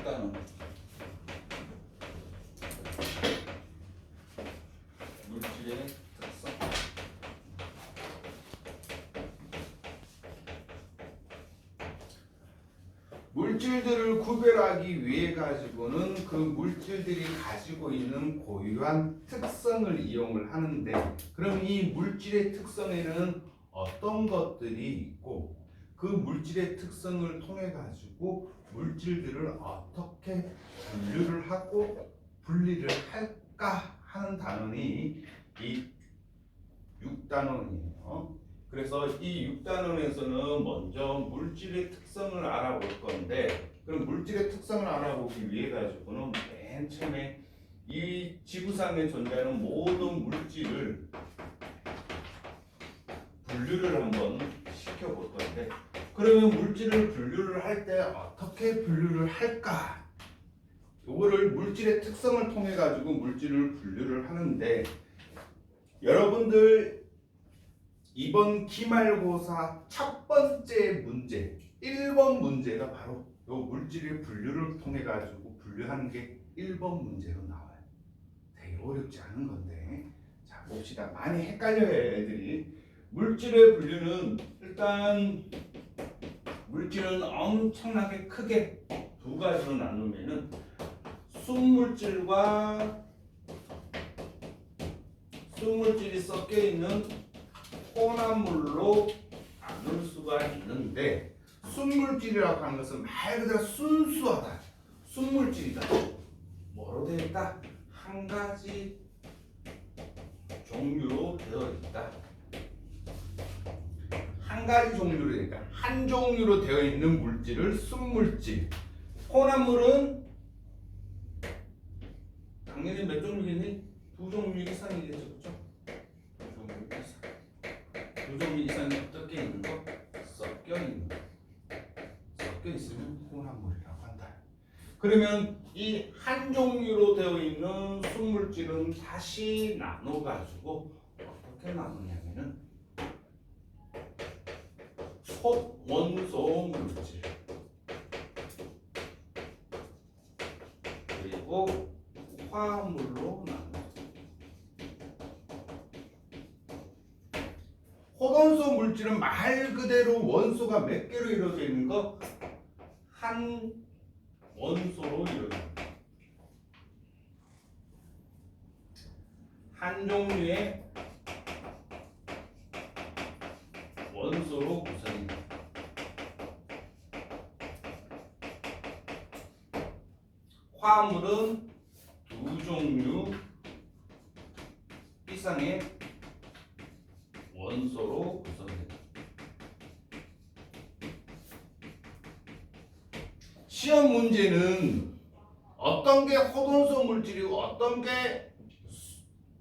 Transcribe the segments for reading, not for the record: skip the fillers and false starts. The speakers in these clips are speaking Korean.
6단원 물질의 특성. 물질들을 구별하기 위해 가지고는 그 물질들이 가지고 있는 고유한 특성을 이용을 하는데, 그럼 이 물질의 특성에는 어떤 것들이 있고 그 물질의 특성을 통해 가지고 물질들을 어떻게 분류를 하고 분리를 할까 하는 단원이 이 6단원이에요. 그래서 이 6단원에서는 먼저 물질의 특성을 알아볼 건데, 그럼 물질의 특성을 알아보기 위해 가지고는 맨 처음에 이 지구상에 존재하는 모든 물질을 분류를 한번 시켜볼 건데, 그러면 물질을 분류를 할 때 어떻게 분류를 할까? 이거를 물질의 특성을 통해 가지고 물질을 분류를 하는데, 여러분들 이번 기말고사 첫 번째 문제 1번 문제가 바로 이 물질의 분류를 통해 가지고 분류하는 게 1번 문제로 나와요. 되게 어렵지 않은 건데, 자 봅시다. 많이 헷갈려요 애들이. 물질의 분류는 일단 물질은 엄청나게 크게 두 가지로 나누면은 순물질과 순물질이 섞여 있는 혼합물로 나눌 수가 있는데, 순물질이라고 하는 것은 말 그대로 순수하다, 순물질이다. 뭐로 되어 있다? 한 가지 종류로 되어 있다. 한 가지 종류로 되어 있다. 한 종류로 되어 있는 물질을 순물질. 혼합물은 당연히 몇 종류겠니? 두 종류 이상이겠죠, 그렇죠? 두 종류 이상이 어떻게 있는 거? 섞여 있는 거. 섞여 있으면 혼합물이라고 한다. 그러면 이 한 종류로 되어 있는 순물질은 다시 나눠 가지고 어떻게 나누냐면은 소원소 물질 그리고 화합물로 나눠. 호돈소 물질은 말 그대로 원소가 몇 개로 이루어져 있는 거? 한 원소로 이루어져 있는 거. 한 종류의 원소로 구성입니다. 화합물은 두 종류 이상의 원소로 구성됩니다. 시험 문제는 어떤 게 호돈소 물질이고 어떤 게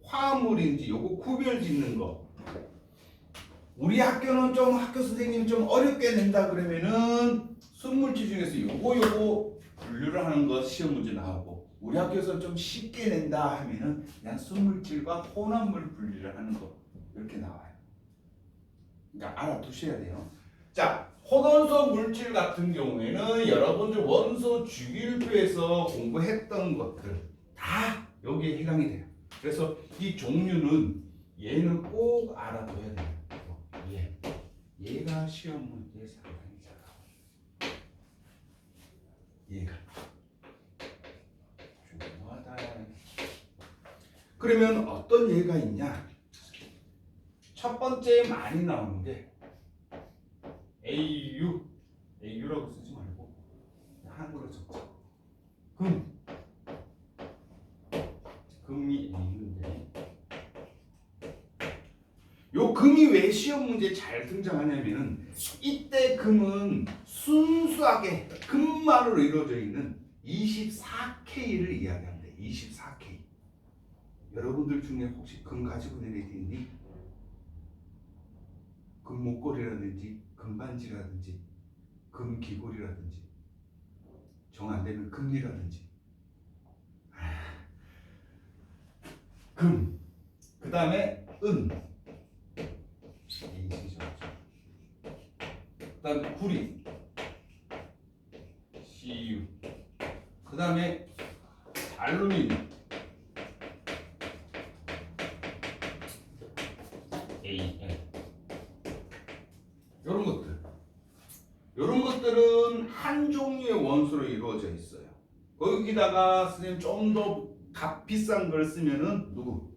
화합물인지 요거 구별 짓는 거. 우리 학교는 좀 학교 선생님이 좀 어렵게 낸다 그러면은 순물질 중에서 요거 분류를 하는 거 시험 문제 나오고, 우리 학교에서 좀 쉽게 낸다 하면은 그냥 순물질과 혼합물 분류를 하는 거 이렇게 나와요. 그러니까 알아두셔야 돼요. 자, 호돈소 물질 같은 경우에는 여러분들 원소 주기율표에서 공부했던 것들 다 여기에 해당이 돼요. 그래서 이 종류는 얘는 꼭 알아둬야 돼요. 얘가 시험 문제에 상당히 잘 나와요. 얘가 중요하다. 그러면 어떤 얘가 있냐? 첫 번째 많이 나오는 게 AU라고 쓰지 말고 한글로 적자. 금이 AU인데, 요 금이 왜 시험 문제에 잘 등장하냐면은 이때 금은 순수하게 금만으로 이루어져 있는 24K를 이야기합니다. 24K. 여러분들 중에 혹시 금 가지고 다니니? 금 목걸이라든지 금반지라든지 금귀걸이라든지 정 안 되면 금리라든지 금, 그 다음에 은, 그 다음에 구리, CU, 그 다음에 알루미늄 AL 이런 것들은 한 종류의 원소로 이루어져 있어요. 거기다가 선생님 좀 더 값비싼 걸 쓰면은 누구?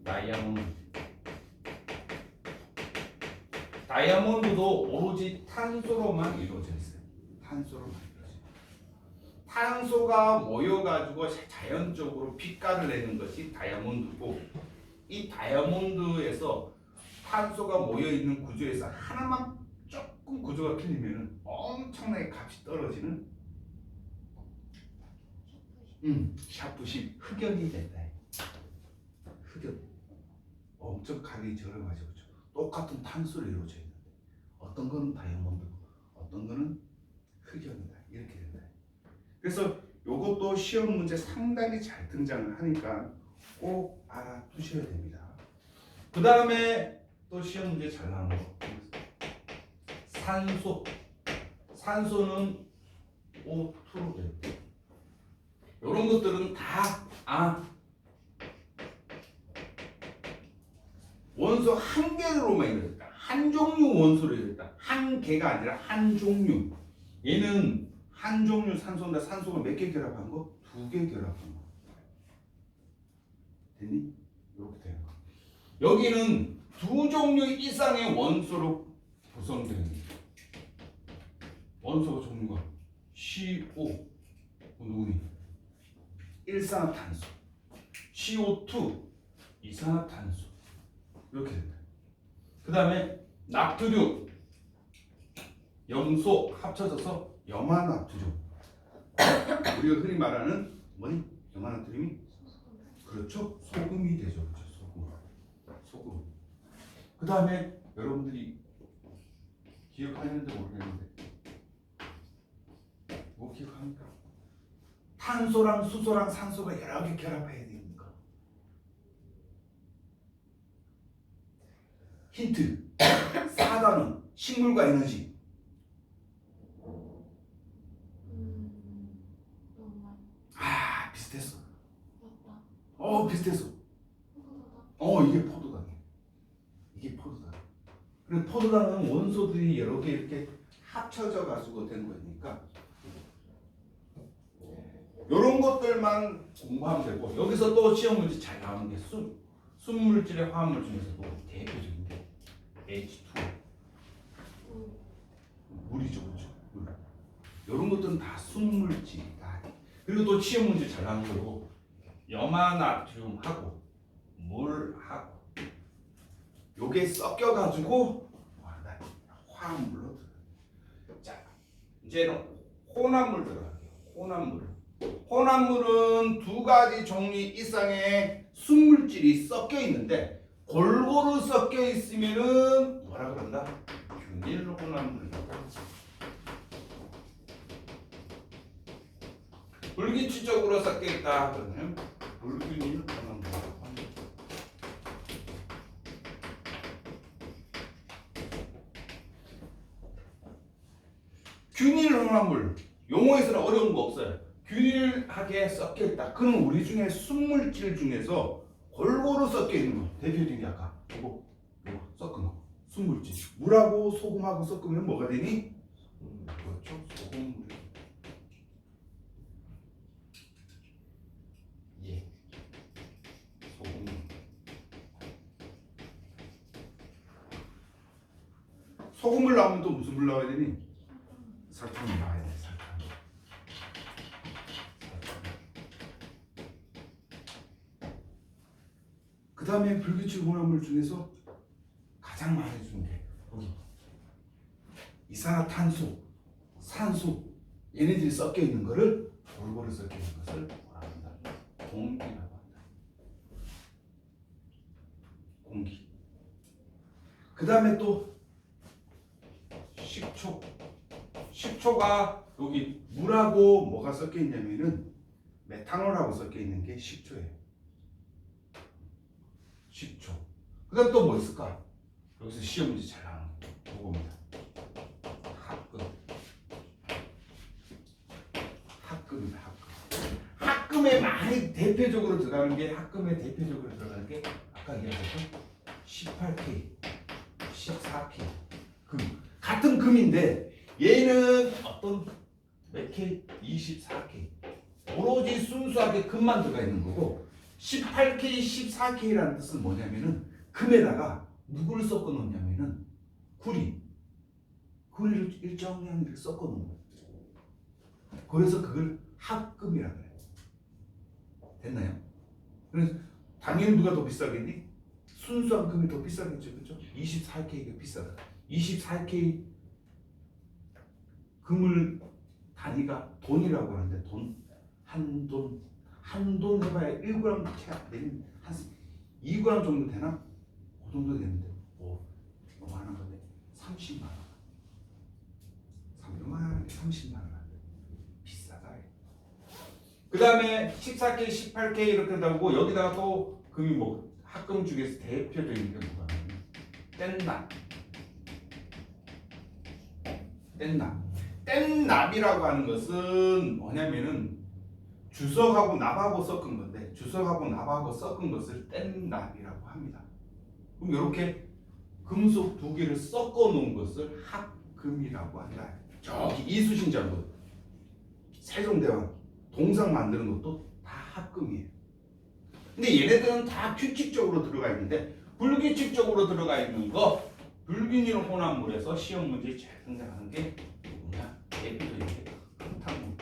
다이아몬드. 다이아몬드도 오로지 탄소로만 이루어져 있어요. 탄소로만 이루어져 있어요. 탄소가 모여가지고 자연적으로 빛깔을 내는 것이 다이아몬드고, 이 다이아몬드에서 탄소가 모여 있는 구조에서 하나만 조금 구조가 틀리면 엄청나게 값이 떨어지는 샤프십 흑연이 된다. 흑연 엄청 가격이 저렴하죠, 그렇죠? 똑같은 탄소로 이루어져 있는데 어떤 거는 다이아몬드고 어떤 거는 흑연이다, 이렇게 된다. 그래서 이것도 시험 문제 상당히 잘 등장을 하니까 꼭 알아두셔야 됩니다. 그 다음에 또 시험 문제 잘 나오는 거 산소. 산소는 O2로 돼요. 이런 것들은 다 원소 한 개로만 이루어졌다. 한 종류 원소로 이루어졌다. 한 개가 아니라 한 종류. 얘는 한 종류 산소인데 산소가 몇 개 결합한 거? 2개 결합한 거. 됐니? 이렇게 되는 거. 여기는 2종류 이상의 원소로 구성되어 있는 거. 원소 종류가 CO 누구니? 일산화탄소, CO2 이산화탄소 이렇게 된다. 그 다음에 나트륨, 염소 합쳐져서 염화나트륨. 우리가 흔히 말하는 뭐니? 염화나트륨이 그렇죠? 소금이 되죠, 그렇죠? 소금. 그 다음에 여러분들이 기억하는지 모르겠는데 뭐 기억합니까? 탄소랑 수소랑 산소가 여러 개 결합해야 됩니까? 힌트. 4단은 식물과 에너지. 비슷했어. 비슷했어. 이게 포도당이에요. 이게 포도당. 그리고 포도당은 원소들이 여러 개 이렇게 합쳐져 가지고 된 거니까 이런 것들만 공부하면 되고, 여기서 또 시험 문제 잘 나오는 게 순물질의 화합물 중에서도 대표적인 게 H2O. 물이죠, 그렇죠? 물. 이런 것들은 다 순물질이다. 그리고 또 시험 문제 잘 나오는 거고, 염화나트륨하고 물하고 요게 섞여가지고 화합물로 들어요. 자, 이제는 혼합물 들어갈게요. 혼합물은 2가지 종류 이상의 순물질이 섞여 있는데 골고루 섞여 있으면은 뭐라 그런다? 균일 혼합물이라고. 불규칙적으로 섞여 있다 그러면 불균일 혼합물이라고 합니다. 균일 혼합물 용어에서는 어려운 거 없어요. 균일하게 섞여 있다. 그는 우리 중에 순물질 중에서 골고루 섞여 있는 거. 대표적인 게 아까 요거 섞은 거. 순물질. 물하고 소금하고 섞으면 뭐가 되니? 그렇죠. 소금물. 예. 소금물. 소금물 나오면 또 무슨 물 나와야 되니? 설탕이 나와야 돼. 그 다음에 불규칙 혼합물 중에서 가장 많이 주는 게 여기 이산화탄소, 산소 얘네들이 섞여 있는 거를 골고루 섞여 있는 것을 뭐라고 한다? 공기라고 한다. 공기. 그 다음에 또 식초. 식초가 여기 물하고 뭐가 섞여 있냐면은 메탄올하고 섞여 있는 게 식초예요. 식초. 그 다음 또 뭐 있을까? 여기서 시험 문제 잘 나오는 거. 요겁니다. 합금. 합금이다. 합금에 많이 대표적으로 들어가는 게 아까 얘기했었죠? 18K, 14K 금 같은 금인데 얘는 어떤 몇 K? 24K 오로지 순수하게 금만 들어가 있는 거고 18K, 14K라는 뜻은 뭐냐면은 금에다가 누구를 섞어 놓냐면은 구리를 일정량 이렇게 섞어 놓은 거예요. 그래서 그걸 합금이라고 해요. 됐나요? 그래서 당연히 누가 더 비싸겠니? 순수한 금이 더 비싸겠죠, 그렇죠? 24K가 비싸다. 24K 금을 단위가 돈이라고 하는데 한 돈 해봐야 1g 채 안 되는 한 2g 정도 되나? 그 정도 되는데 뭐 하는 건데 30만 원. 30만 원. 비싸다. 그 다음에 14K, 18K 이렇게 나오고 여기다가 또 금이 뭐 합금 중에서 대표적인 게 뭐가 뗀납이라고 하는 것은 뭐냐면은 주석하고 납하고 섞은 건데 주석하고 납하고 섞은 것을 뗀납이라고 합니다. 그럼 이렇게 금속 두 개를 섞어 놓은 것을 합금이라고 한다. 저기 이수신자분 세종대왕 동상 만드는 것도 다 합금이에요. 근데 얘네들은 다 규칙적으로 들어가 있는데 불규칙적으로 들어가 있는 거 불균일 혼합물에서 시험 문제에 잘 등장하는 게 뭐냐? 대표적인 게 흙탕물,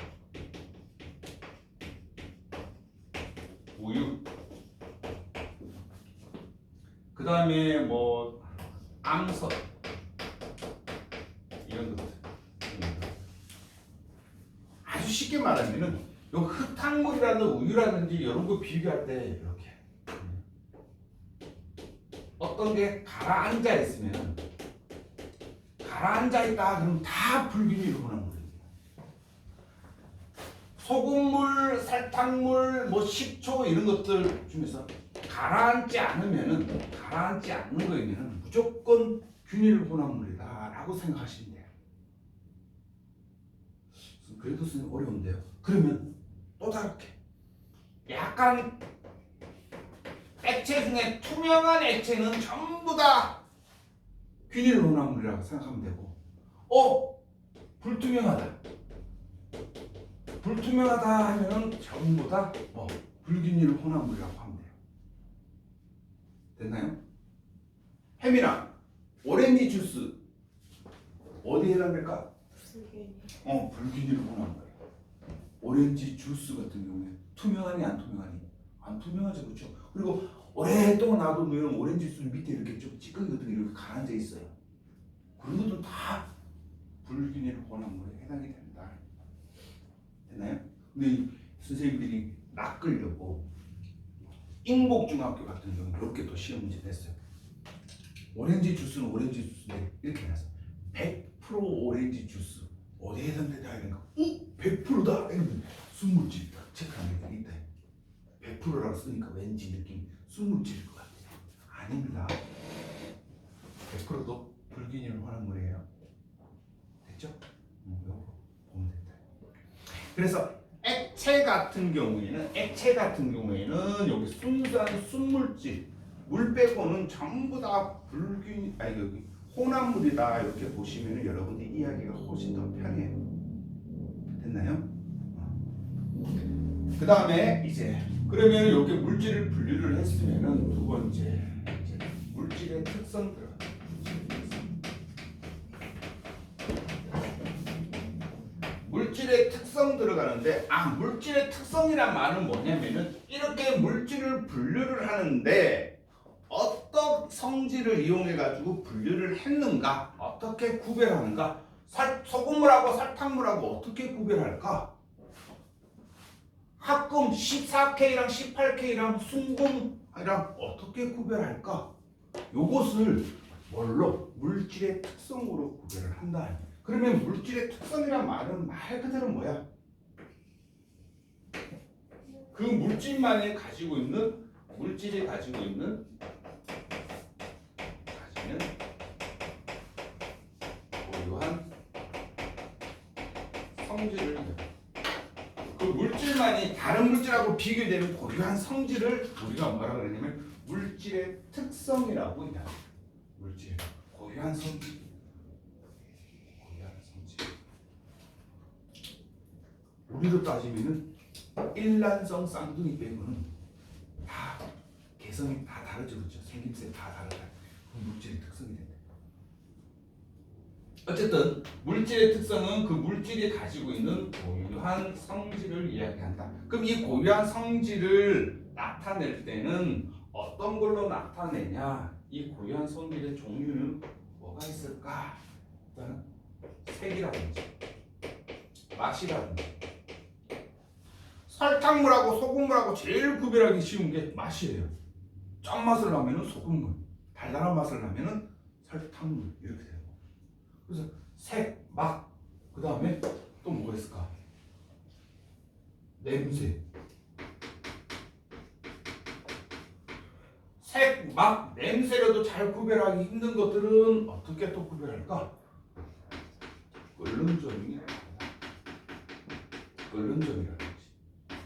우유, 그 다음에 뭐 암석 이런 것들. 아주 쉽게 말하면은 요 흙탕물이라는 우유라든지 이런 거 비교할 때 이렇게 어떤 게 가라앉아 있으면 가라앉아 있다 그러면 다 불균일 혼합물이에요. 소금물, 설탕물, 뭐 식초 이런 것들 중에서 가라앉지 않는 거에는 무조건 균일 혼합물이다라고 생각하시면 돼요. 그래도 선생님 어려운데요. 그러면 또 다르게 약간 액체 중에 투명한 액체는 전부 다 균일 혼합물이라고 생각하면 되고 불투명하다 하면은 전부 다 불균일 혼합물이라고 하면 돼요. 됐나요? 혜민아, 오렌지 주스 어디에 해당될까? 불균일 혼합물. 오렌지 주스 같은 경우에 투명하니 안 투명하니? 안 투명하죠, 그렇죠? 그리고 오랫동안 놔두면 오렌지 주스 밑에 이렇게 좀 찌꺼기 같은 게 이렇게 가라앉아 있어요. 그런 것도 다 불균일 혼합물에 해당이 된다. 됐나요? 근데 선생님들이 낚으려고 인곡중학교 같은 경우는 이렇게 또 시험 문제 냈어요. 오렌지 주스는 오렌지 주스인데 이렇게 해놨어. 100% 오렌지 주스 어디에 해당되냐 이러니까 100%다 이러면 순물질 체크하는 게 있다. 100%라고 쓰니까 왠지 느낌 순물질일 것 같아요. 아닙니다. 100%도 불균일 혼합물이에요. 됐죠? 이거 보면 된다. 그래서 액체 같은 경우에는 여기 순수한 순물질 물 빼고는 전부 다 여기 혼합물이다 이렇게 보시면 여러분들 이해하기가 훨씬 더 편해요. 됐나요? 그 다음에 이제 그러면 이렇게 물질을 분류를 했으면은 두 번째 이제 물질의 특성 들어가. 물질의 특성 들어가는데 물질의 특성이란 말은 뭐냐면은 이렇게 물질을 분류를 하는데 어떤 성질을 이용해 가지고 분류를 했는가, 어떻게 구별하는가, 소금물하고 설탕물하고 어떻게 구별할까? 합금 14K랑 18K랑 순금이랑 어떻게 구별할까? 요것을 뭘로? 물질의 특성으로 구별을 한다. 그러면 물질의 특성이란 말은 말 그대로 뭐야? 그 물질이 가지고 있는 고유한 성질을 그 물질만이 다른 물질하고 비교되는 고유한 성질을 우리가 뭐라 그러냐면 물질의 특성이라고 이야기해요. 물질의 고유한 성질. 고유한 성질. 우리로 따지면은 일란성 쌍둥이 빼고는 다 개성이 다 다르죠, 그렇죠? 생김새 다 다르다. 그럼 물질의 특성이 된다. 어쨌든 물질의 특성은 그 물질이 가지고 있는 고유한 성질을 이야기한다. 그럼 이 고유한 성질을 나타낼 때는 어떤 걸로 나타내냐? 이 고유한 성질의 종류는 뭐가 있을까? 일단 색이라든지 맛이라든지. 설탕물하고 소금물하고 제일 구별하기 쉬운 게 맛이에요. 짠맛을 나면은 소금물, 달달한 맛을 나면은 설탕물 이렇게 돼요. 그래서 색, 맛, 그 다음에 또 뭐가 있을까? 냄새. 색, 맛, 냄새로도 잘 구별하기 힘든 것들은 어떻게 또 구별할까? 끓는 점이 끓는 점이라든지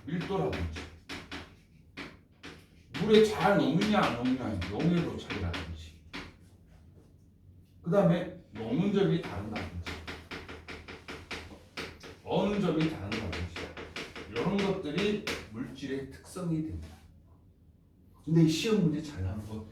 밀도라든지 물에 잘 녹느냐 안 녹느냐 용해도 차이라든지 그 다음에 녹는 점이 다르다든지 어느 점이 다르다든지 이런 것들이 물질의 특성이 됩니다. 근데 시험 문제 잘 나오는 건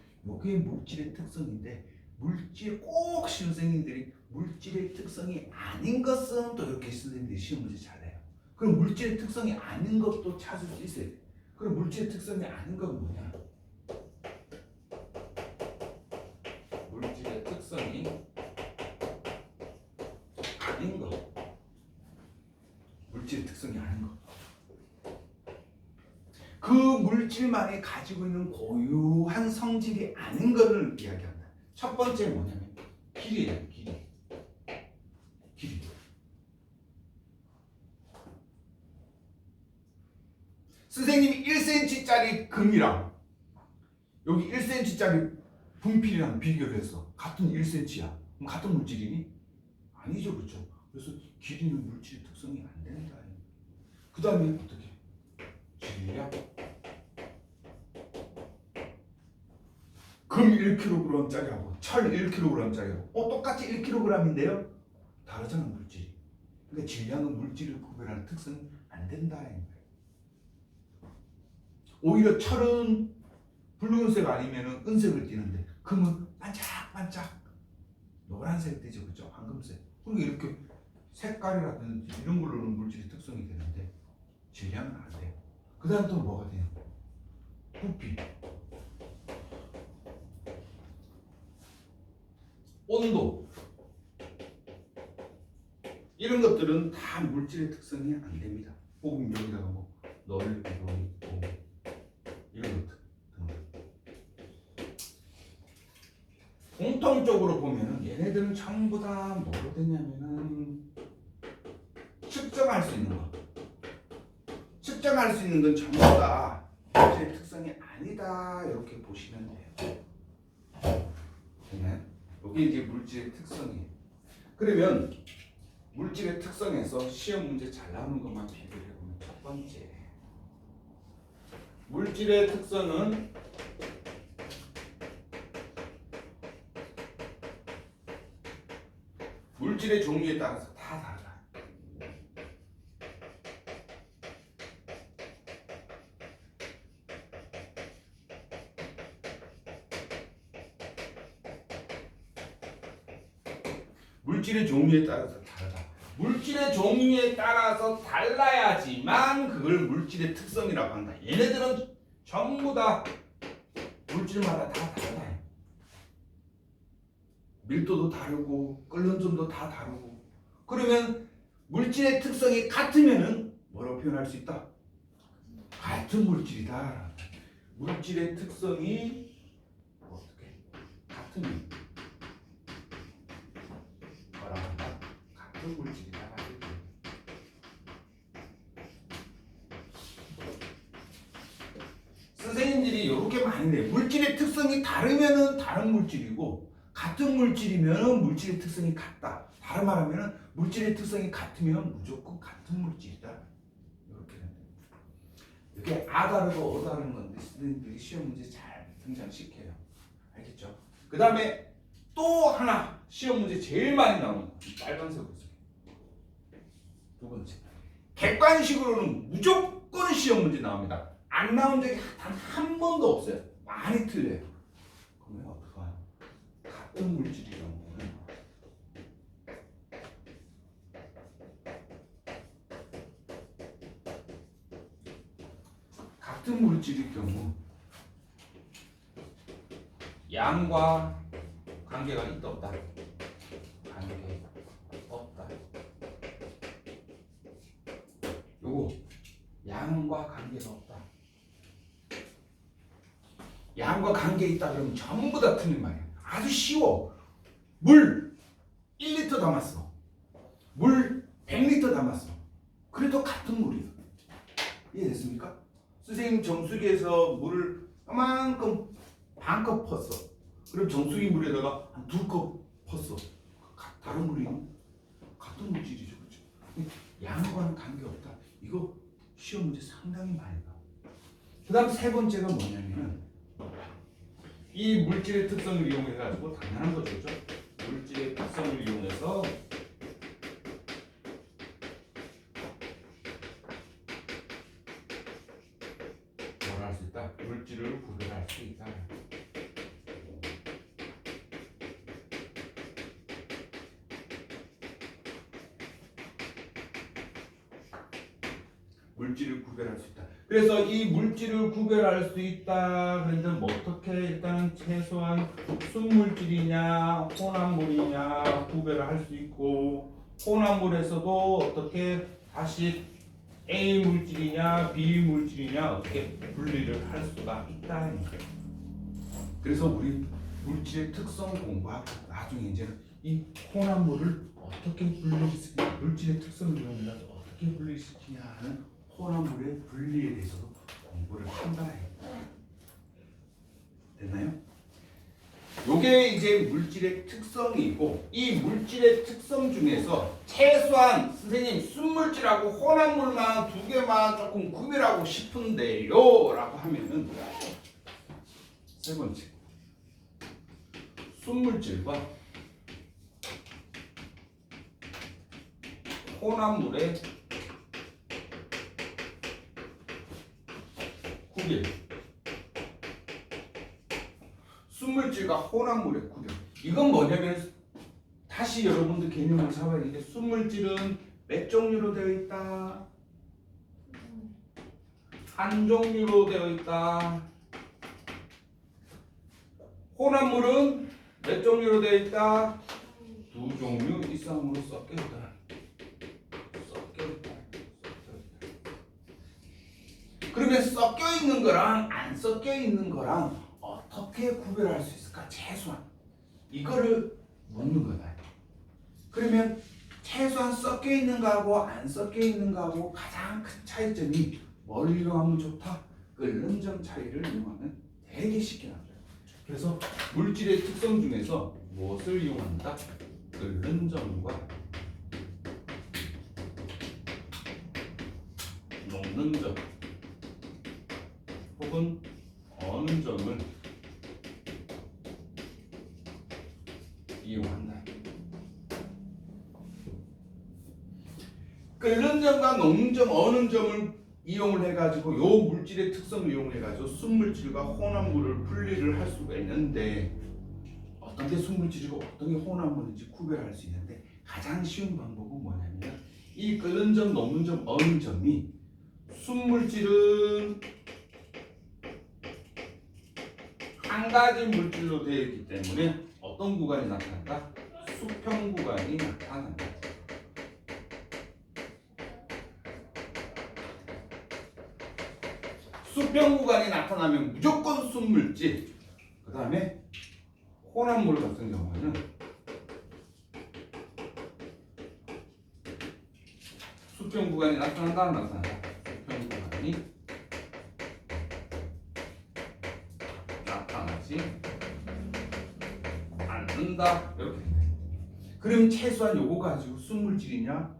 이게 물질의 특성인데 물질 꼭 시험생님들이 물질의 특성이 아닌 것은 또 이렇게 선생님들이 시험 문제 잘 내요. 그럼 물질의 특성이 아닌 것도 찾을 수 있어야 돼. 그럼 물질의 특성이 아닌 건 뭐냐? 물질의 특성이 아닌 것. 물질의 특성이 아닌 것. 그 물질만이 가지고 있는 고유한 성질이 아닌 것을 이야기한다. 첫 번째 뭐냐면 길이예요. 길이. 선생님이 1cm짜리 금이랑 여기 1cm짜리 분필이랑 비교를 해서 같은 1cm야. 그럼 같은 물질이니? 아니죠, 그렇죠? 그래서 길이는 물질의 특성이 안 된다. 그 다음에 어떻게? 질량. 금 1kg짜리하고 철 1kg짜리하고 똑같이 1kg인데요? 다르잖아, 물질이. 그러니까 질량은 물질을 구별하는 특성이 안 된다. 오히려 철은 붉은색 아니면 은색을 띠는데 금은 반짝반짝 노란색 띠죠, 그죠? 황금색. 그러니까 이렇게 색깔이라든지 이런 걸로는 물질의 특성이 되는데 질량은 안 돼요. 그 다음 또 뭐가 돼요? 부피, 온도 이런 것들은 다 물질의 특성이 안 됩니다. 혹은 여기다가 뭐 넓이도 있고 이런 것들 공통적으로 보면은 얘네들은 전부 다 뭐로 되냐면은 측정할 수 있는 거. 측정할 수 있는 건 전부 다 물질의 특성이 아니다 이렇게 보시면 돼요. 여기 이제 물질의 특성이에요. 그러면 물질의 특성에서 시험 문제 잘 나오는 것만 비교를 해보면 첫 번째 물질의 특성은 물질의 종류에 따라서 다 다르다. 물질의 종류에 따라서 다르다. 물질의 종류에 따라서 달라야지만 그걸 물질의 특성이라고 한다. 얘네들은 전부 다 물질마다 다 다르다. 밀도도 다르고 끓는 점도 다 다르고. 그러면 물질의 특성이 같으면은 뭐라고 표현할 수 있다? 같은 물질이다. 물질의 특성이 어떻게 같으면 뭐라고 한다? 같은 물질이다. 선생님들이 이렇게 많이 내요. 물질의 특성이 다르면은 다른 물질이고 같은 물질이면 물질의 특성이 같다. 다른 말하면 물질의 특성이 같으면 무조건 같은 물질이다. 이렇게 된다. 다 다르고 어다른 건데 스튜던트들이 시험 문제 잘 등장시켜요. 알겠죠? 그 다음에 또 하나 시험 문제 제일 많이 나오는 거 빨간색으로 써요. 두 번째, 객관식으로는 무조건 시험 문제 나옵니다. 안 나온 적이 단 한 번도 없어요. 많이 틀려요. 그러면 어떡해요? 같은 물질의 경우는 같은 물질의 경우 양과 관계가 있다 없다? 관계 없다. 요거 양과 관계가 없다. 양과 관계 있다 그러면 전부 다 틀린 말이야. 아주 쉬워. 물 1리터 담았어. 물 100리터 담았어. 그래도 같은 물이야. 이해됐습니까? 선생님 정수기에서 물을 이만큼 반컵 펐어. 그럼 정수기 물에다가 한 2컵 펐어. 다른 물이요? 같은 물질이죠. 그렇죠? 양과는 관계없다. 이거 시험 문제 상당히 많이 나와. 그 다음 세 번째가 뭐냐면 이 물질의 특성을 이용해 가지고 당연한 거죠. 물질의 특성을 이용해서 뭘 할 수 있다? 물질을 구별할 수 있다. 물질을 구별할 수 있다. 그래서 이 물질을 구별할 수 있다. 그런데 뭐 어떻게 일단은 최소한 순물질이냐 혼합물이냐 구별을 할 수 있고 혼합물에서도 어떻게 다시 A 물질이냐 B 물질이냐 어떻게 분리를 할 수가 있다. 그래서 우리 물질의 특성 공부하고 나중에 이제는 이 혼합물을 어떻게 분리시키냐 물질의 특성을 이용해서 어떻게 분리시키냐 하는 혼합물의 분리에 대해서도 공부를 한다 해요. 됐나요? 요게 이제 물질의 특성이고 이 물질의 특성 중에서 최소한 선생님 순물질하고 혼합물만 두 개만 조금 구별하고 싶은데요 라고 하면은 세 번째 순물질과 혼합물의 구별. 순물질과 혼합물의 구별. 이건 뭐냐면 다시 여러분들 개념을 잡아야 되는데 순물질은 몇 종류로 되어 있다? 한 종류로 되어 있다. 혼합물은 몇 종류로 되어 있다? 두 종류 이상으로 섞여 있다. 그러면 섞여 있는 거랑 안 섞여 있는 거랑 어떻게 구별할 수 있을까? 최소한 이거를 묻는 거다. 그러면 최소한 섞여 있는 거하고 안 섞여 있는 거하고 가장 큰 차이점이 뭘 이용하면 좋다? 끓는 점 차이를 이용하면 되게 쉽게 나와요. 그래서 물질의 특성 중에서 무엇을 이용한다? 끓는 점과 녹는 점 혹은 어느 점을 이용한다. 끓는 점과 녹는 점, 어느 점을 이용을 해가지고 요 물질의 특성을 이용해가지고 순물질과 혼합물을 분리를 할 수가 있는데 어떤 게 순물질이고 어떤 게 혼합물인지 구별할 수 있는데 가장 쉬운 방법은 뭐냐면 이 끓는 점, 녹는 점, 어느 점이 순물질은 한 가지 물질로 되어 있기 때문에 어떤 구간이 나타난다? 수평 구간이 나타난다. 수평 구간이 나타나면 무조건 순물질. 그 다음에 혼합물 같은 경우는 수평 구간이 나타난다, 안 나타난다? 수평 구간이 나타나지 않는다. 이렇게 된다. 그럼 최소한 요거 가지고 순물질이냐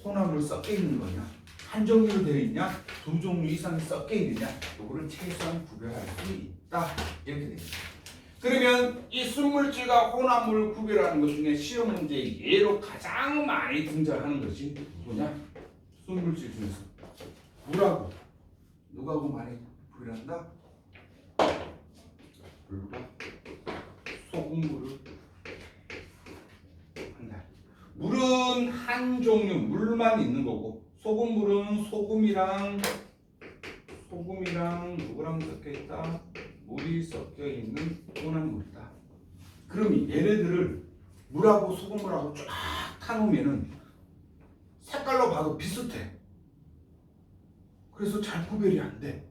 혼합물 섞여 있는 거냐 한 종류로 되어 있냐, 두 종류 이상이 섞여 있느냐, 요거를 최소한 구별할 수 있다. 이렇게 됩니다. 그러면 이 순물질과 혼합물을 구별하는 것 중에 시험 문제의 예로 가장 많이 등장하는 것이 뭐냐? 순물질 중에서 물하고 누구하고 많이 구별한다? 물과 소금물을 한다. 물은 한 종류, 물만 있는 거고, 소금물은 소금이랑 누구랑 섞여 있다? 물이 섞여 있는 혼합물이다. 그럼 얘네들을 물하고 소금물하고 쫙 타놓으면은 색깔로 봐도 비슷해. 그래서 잘 구별이 안 돼.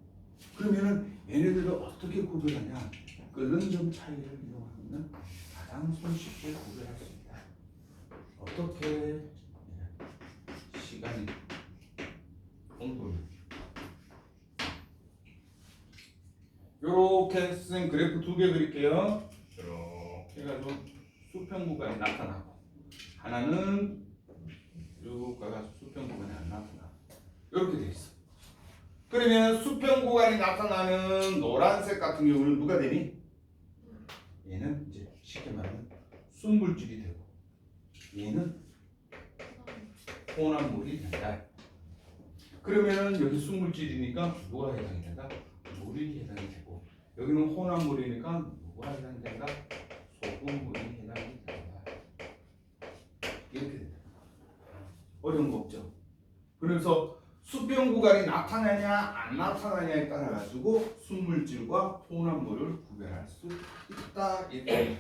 그러면은 얘네들을 어떻게 구별하냐? 끓는 점 차이를 이용하면 가장 손쉽게 구별할 수 있다. 어떻게? 시간이 온도를 요렇게 선생님 그래프 두 개 그릴게요. 이렇게 해가지고 수평 구간이 나타나고, 하나는 쭉 가서 수평 구간이 안 나타나. 이렇게 돼 있어. 그러면 수평 구간이 나타나는 노란색 같은 경우는 누가 되니? 얘는 이제 쉽게 말하면 순물질이 되고, 얘는 혼합물이 된다. 그러면 여기 순물질이니까 누가 해당이 된다? 물이 해당이 되고, 여기는 혼합물이니까 누가 해당이 된다? 소금물이 해당이 된다. 이렇게 된다. 어려운 거 없죠? 그래서 수평 구간이 나타나냐 안 나타나냐에 따라 가지고 순물질과 혼합물을 구별할 수 있다. 이렇게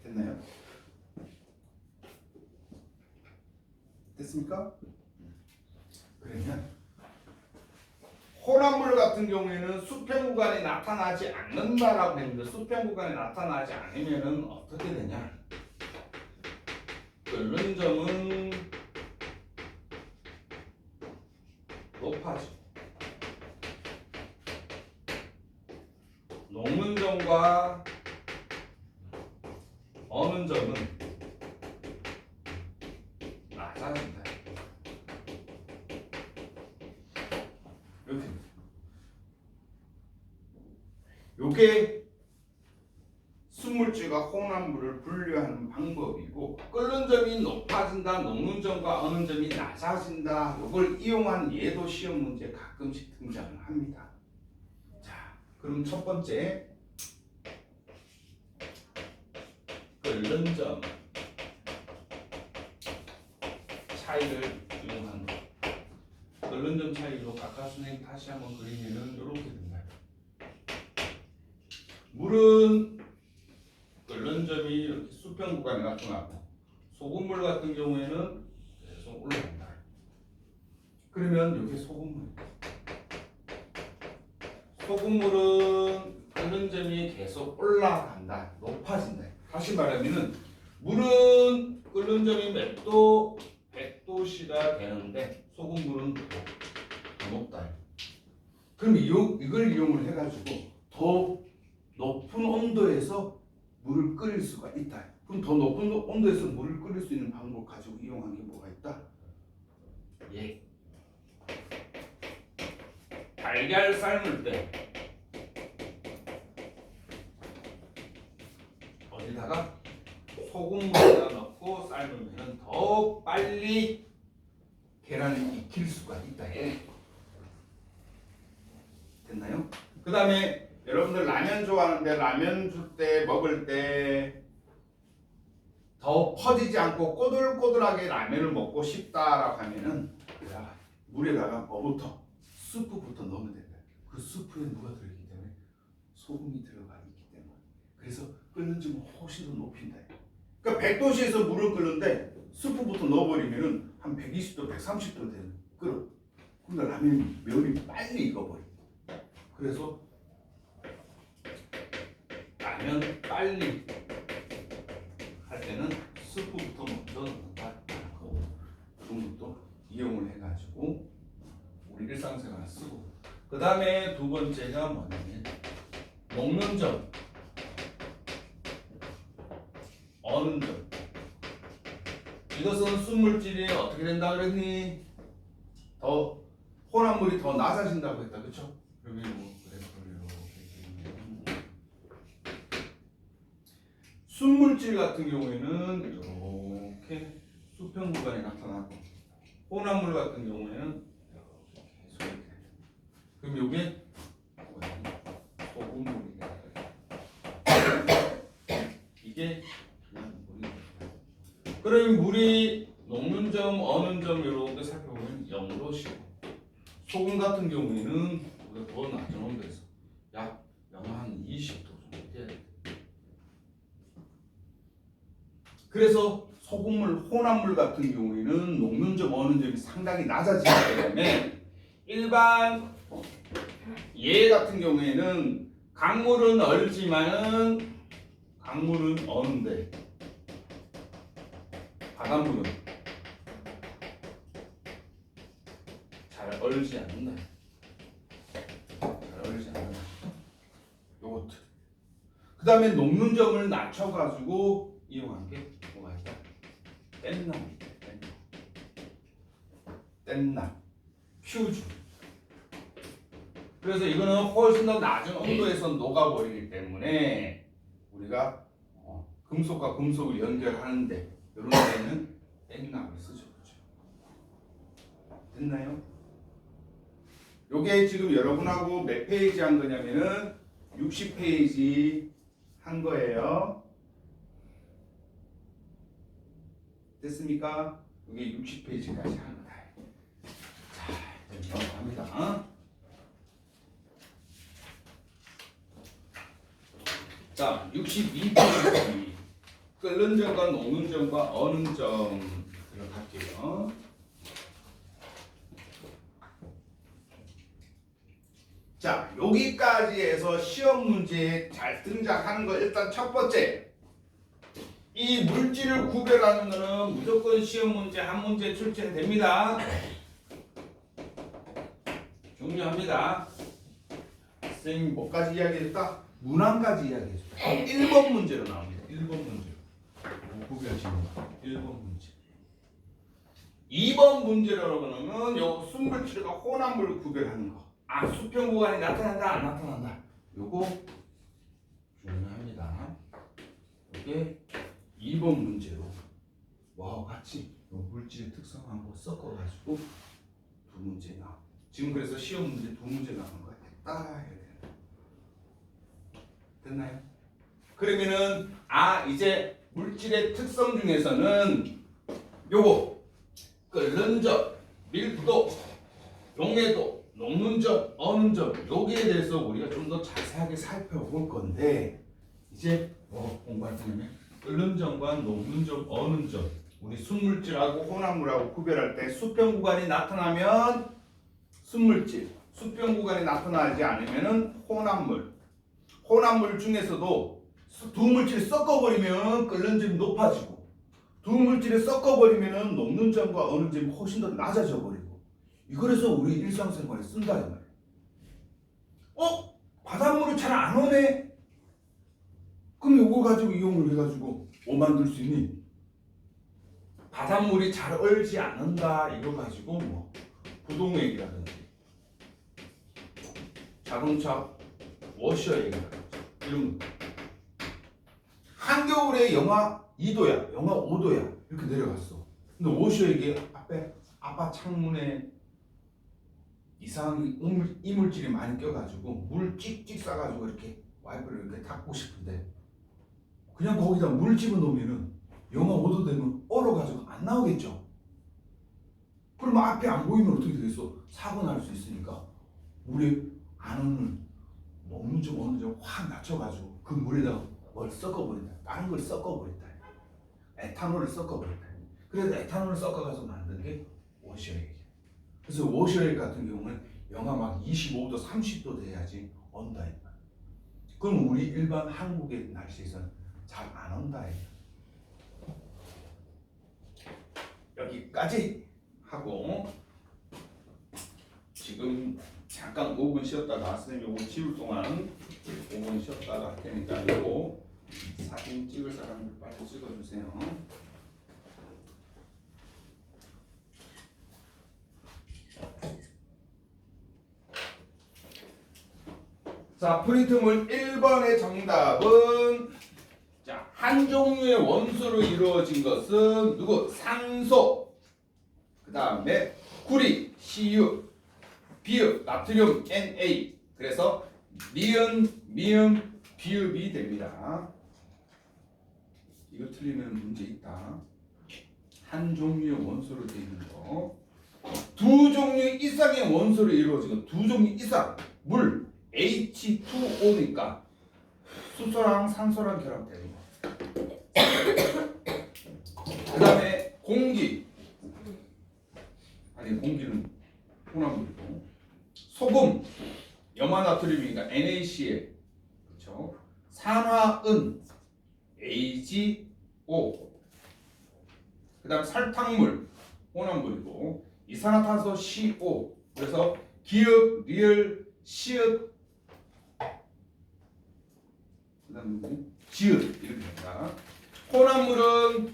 됐나요? 됐습니까? 그러면 혼합물 같은 경우에는 수평 구간이 나타나지 않는다라고 했는데, 수평 구간이 나타나지 않으면은 어떻게 되냐? 끓는 점은 높아지고, 녹는 점과 어는 점은 낮아진다. 이렇게. 요게 순물질과 혼합물을 분류하는 방법이고, 끓는 점이 높아진다, 녹는 점과 어는 점이 낮아진다, 요걸 이용한 예도 시험 문제에 가끔씩 등장을 합니다. 자, 그럼 첫 번째 끓는 점 차이를 이용한 거. 끓는 점 차이로 각각 선생님 다시 한번 그리면은 이렇게 된다. 물은 끓는 점이 이렇게 수평 구간에 나타나고, 소금물 같은 경우에는 계속 올라간다. 그러면 이게 소금물입니다. 소금물은 끓는 점이 계속 올라간다, 높아진다. 다시 말하면은 물은 끓는 점이 몇 도? 100도씨가 되는데 소금물은 더 높다. 그럼 이걸 이용을 해가지고 더 높은 온도에서 물을 끓일 수가 있다. 그럼 더 높은 온도에서 물을 끓일 수 있는 방법 가지고 이용한 게 뭐가 있다? 예. 달걀 삶을 때 어디다가 소금물에다 넣고 삶으면 더 빨리 계란을 익힐 수가 있다. 됐나요? 그 다음에 여러분들 라면 좋아하는데, 라면 줄 때 먹을 때 더 퍼지지 않고 꼬들꼬들하게 라면을 먹고 싶다라고 하면은 물에다가 뭐부터? 스프부터 넣으면 된다. 그 스프에 뭐가 들어있기 때문에? 소금이 들어가 있기 때문에. 그래서 끓는 점을 훨씬 더 높인다. 그러니까 100도씨에서 물을 끓는데 스프부터 넣어버리면은 한 120도, 130도 되는 끓어. 그러니까 라면이 면이 빨리 익어버려. 그래서 라면 빨리 할 때는 스프부터 먼저 넣는다. 그런 것도 이용을 해가지고 우리 일상생활에 쓰고. 그 다음에 두 번째가 뭐냐면 녹는 점, 어는 점. 이것은 순물질이 어떻게 된다 그랬니? 더 혼합물이 더 낮아진다고 했다, 그렇죠? 그러면 뭐 순물질 같은 경우에는 이렇게 수평 구간에 나타나고 혼합물 같은 경우에는 이렇게. 그럼 이게 소금물이 이게 그냥 물이. 그럼 물이 녹는 점, 어는 점 이렇게 살펴보면 0도씨고 소금 같은 경우에는 우리가 더 낮은 온도에서 약 영하 한 20도 정도 돼야 돼. 그래서 소금물, 혼합물 같은 경우에는 녹는 점, 어는 점이 상당히 낮아지기 때문에 일반 얘 같은 경우에는 강물은 얼지만은 강물은 어는데 바닷물은 잘 얼지 않는다. 잘 얼지 않는다. 요것들. 그 다음에 녹는 점을 낮춰가지고 이용한 게 뭐가 있다? 뗀나무. 뗀나무. 퓨즈. 그래서 이거는 훨씬 더 낮은 온도에서 녹아버리기 때문에 우리가 금속과 금속을 연결하는데 이런 데는 뗀나무를 쓰죠. 됐나요? 요게 지금 여러분하고 몇 페이지 한 거냐면은 60페이지 한 거예요. 됐습니까? 이게 60페이지까지 한 거다. 자, 이제 넘어갑니다. 자, 62페이지. 끓는 점과 녹는 점과 어는 점 들어갈게요. 자, 여기까지 해서 시험 문제에 잘 등장하는 거 일단 첫 번째. 이 물질을 구별하는 거는 무조건 시험 문제 한 문제 출제됩니다. 중요합니다. 선생님이 뭐까지 이야기했다? 문항까지 이야기했다. 1번 문제로 나옵니다. 1번 문제로. 구별지는 1번 문제. 2번 문제라고 하면 요 순물질과 혼합물을 구별하는 거. 아, 수평 구간이 나타난다, 안 나타난다. 요거 중요합니다. 이게 2번 문제로 와 같이 요 물질의 특성하고 섞어가지고 두 문제 나. 지금 그래서 시험 문제 두 문제 나온 거 따라야 돼요. 됐나요? 그러면은 이제 물질의 특성 중에서는 요거 끓는 점, 밀도, 용해도, 녹는 점, 어는 점 여기에 대해서 우리가 좀 더 자세하게 살펴볼 건데 이제 공부할 거냐면 끓는 점과 녹는 점, 어는 점 우리 순물질하고 혼합물하고 구별할 때 수평 구간이 나타나면 순물질, 수평 구간이 나타나지 않으면은 혼합물 중에서도 두 물질이 섞어버리면 끓는 점이 높아지고 두 물질이 섞어버리면 녹는 점과 어는 점이 훨씬 더 낮아져 버리고 이거래서 우리 일상생활에 쓴다 이 말이에요. 바닷물이 잘 안 오네? 그럼 이거 가지고 이용을 해가지고 뭐 만들 수 있니? 바닷물이 잘 얼지 않는다 이거 가지고 뭐 부동액이라든지 자동차 워셔액이라든지 이런 거. 한겨울에 영하 2도야, 영하 5도야 이렇게 내려갔어. 근데 워셔액이 아빠 창문에 이상한 이물질이 많이 껴가지고 물 찍찍 싸가지고 이렇게 와이퍼를 이렇게 닦고 싶은데 그냥 거기다 물 집어넣으면은 영하 5도 되면 얼어가지고 안 나오겠죠. 그러면 앞에 안 보이면 어떻게 되겠어? 사고 날 수 있으니까 물에 안오는 녹는 점 어느 점 확 낮춰가지고 그 물에다가 뭘 섞어버린다. 다른 걸 섞어버린다. 에탄올을 섞어버린다. 그래서 에탄올을 섞어가지고 만든 게 워셔액이야. 그래서 워셔액 같은 경우는 영하 막 25도, 30도 돼야지 온다. 그럼 우리 일반 한국의 날씨에서는 잘 안 온다. 여기까지 하고 지금 잠깐 5분 쉬었다가 선생님 요거 지울 동안 5분 쉬었다가 할 테니까 요거 사진 찍을 사람들 빨리 찍어주세요. 자, 프린트물 1번의 정답은 자, 한 종류의 원소로 이루어진 것은 누구? 산소. 그 다음에 구리, Cu, 비읍, 나트륨, Na. 그래서 니은, 미음, 비읍이 됩니다. 이거 틀리면 문제 있다. 한 종류의 원소로 되어 있는 거. 두 종류 이상의 원소로 이루어진 거. 두 종류 이상. 물, H2O니까 수소랑 산소랑 결합되는 거. 그 다음에 공기. 아니, 공기는 혼합물이고. 소금, 염화나트륨이니까 NaCl. 그렇죠? 산화은, AgO. 그 다음 설탕물, 혼합물이고. 이산화탄소 CO. 그래서 기읍, 리을, 시읍, 그 다음에 지읒 이렇게 됩니다. 혼합물은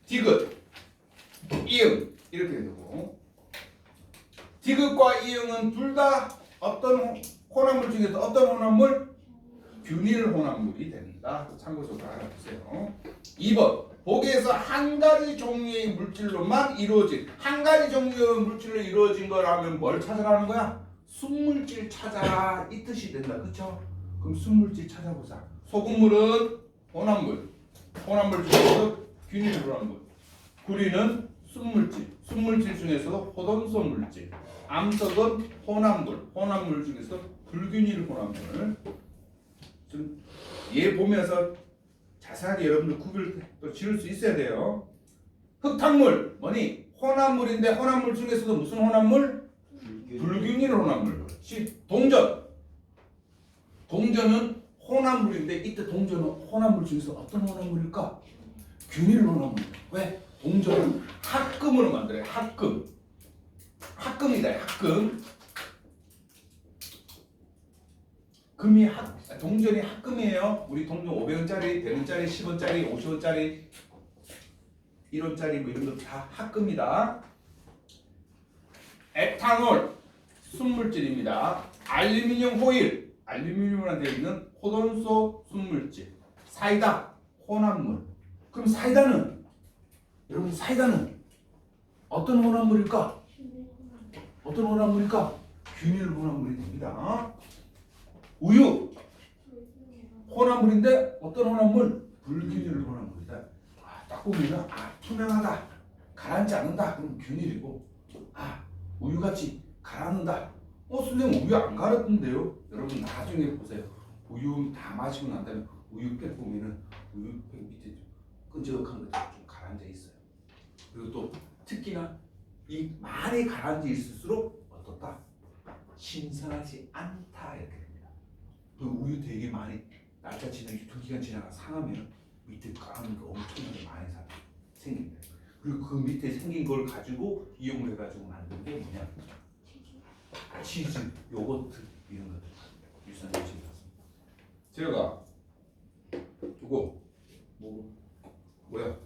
디귿, 이응 이렇게 되고, 디귿과 이응은 둘 다 어떤 혼합물 중에서 어떤 혼합물? 균일 혼합물이 된다. 참고적으로 알아두세요. 2번 보기에서 한 가지 종류의 물질로만 이루어진, 한 가지 종류의 물질로 이루어진 거라면 뭘 찾아가는 거야? 순물질 찾아라 이 뜻이 된다. 그쵸? 그럼 순물질 찾아보자. 소금물은 혼합물, 혼합물 중에서 균일 혼합물. 구리는 순물질, 순물질 중에서도 호돈소 물질. 암석은 혼합물, 혼합물 중에서 불균일 혼합물. 좀 얘 보면서 자세하게 여러분들 구별을 또 지을 수 있어야 돼요. 흙탕물 뭐니? 혼합물인데 혼합물 중에서도 무슨 혼합물? 불균일 혼합물. 동전. 동전은 혼합물인데 이때 동전은 혼합물 중에서 어떤 혼합물일까? 균일 혼합물. 왜? 동전은 합금으로 만들어요. 합금. 합금이다. 합금. 금이 동전이 합금이에요. 우리 동전 500원짜리, 100원짜리, 10원짜리, 50원짜리, 1원짜리 뭐 이런 거 다 합금이다. 에탄올 순물질입니다. 알루미늄 호일, 알루미늄으로 되어 있는 호돈소 순물질. 사이다 혼합물. 그럼 사이다는 여러분 사이다는 어떤 혼합물일까? 어떤 혼합물일까? 균일 혼합물이 됩니다. 우유 혼합물인데 어떤 혼합물? 불균일 혼합물이다. 딱 보면 투명하다, 가라앉지 않는다. 그럼 균일이고, 우유같이 가라앉는다. 선생님 우유 안 가라앉는데요? 여러분 나중에 보세요. 우유 다 마시고 난 다음에 우유팩 보면은 우유팩 밑에 끈적한 것들이 좀 가라앉아 있어요. 그리고 또 특히나 이 많이 가라앉아 있을수록 어떻다? 신선하지 않다 이렇게 됩니다. 그 우유 되게 많이 날짜 지나 유통기간 지나가 상하면 밑에 가라앉는 거 엄청나게 많이 생깁니다. 그리고 그 밑에 생긴 걸 가지고 이용을 해가지고 만든 게 뭐냐? 치즈, 요거트 이런 것들 유산 음식이었습니다. 제가 이거 뭐야?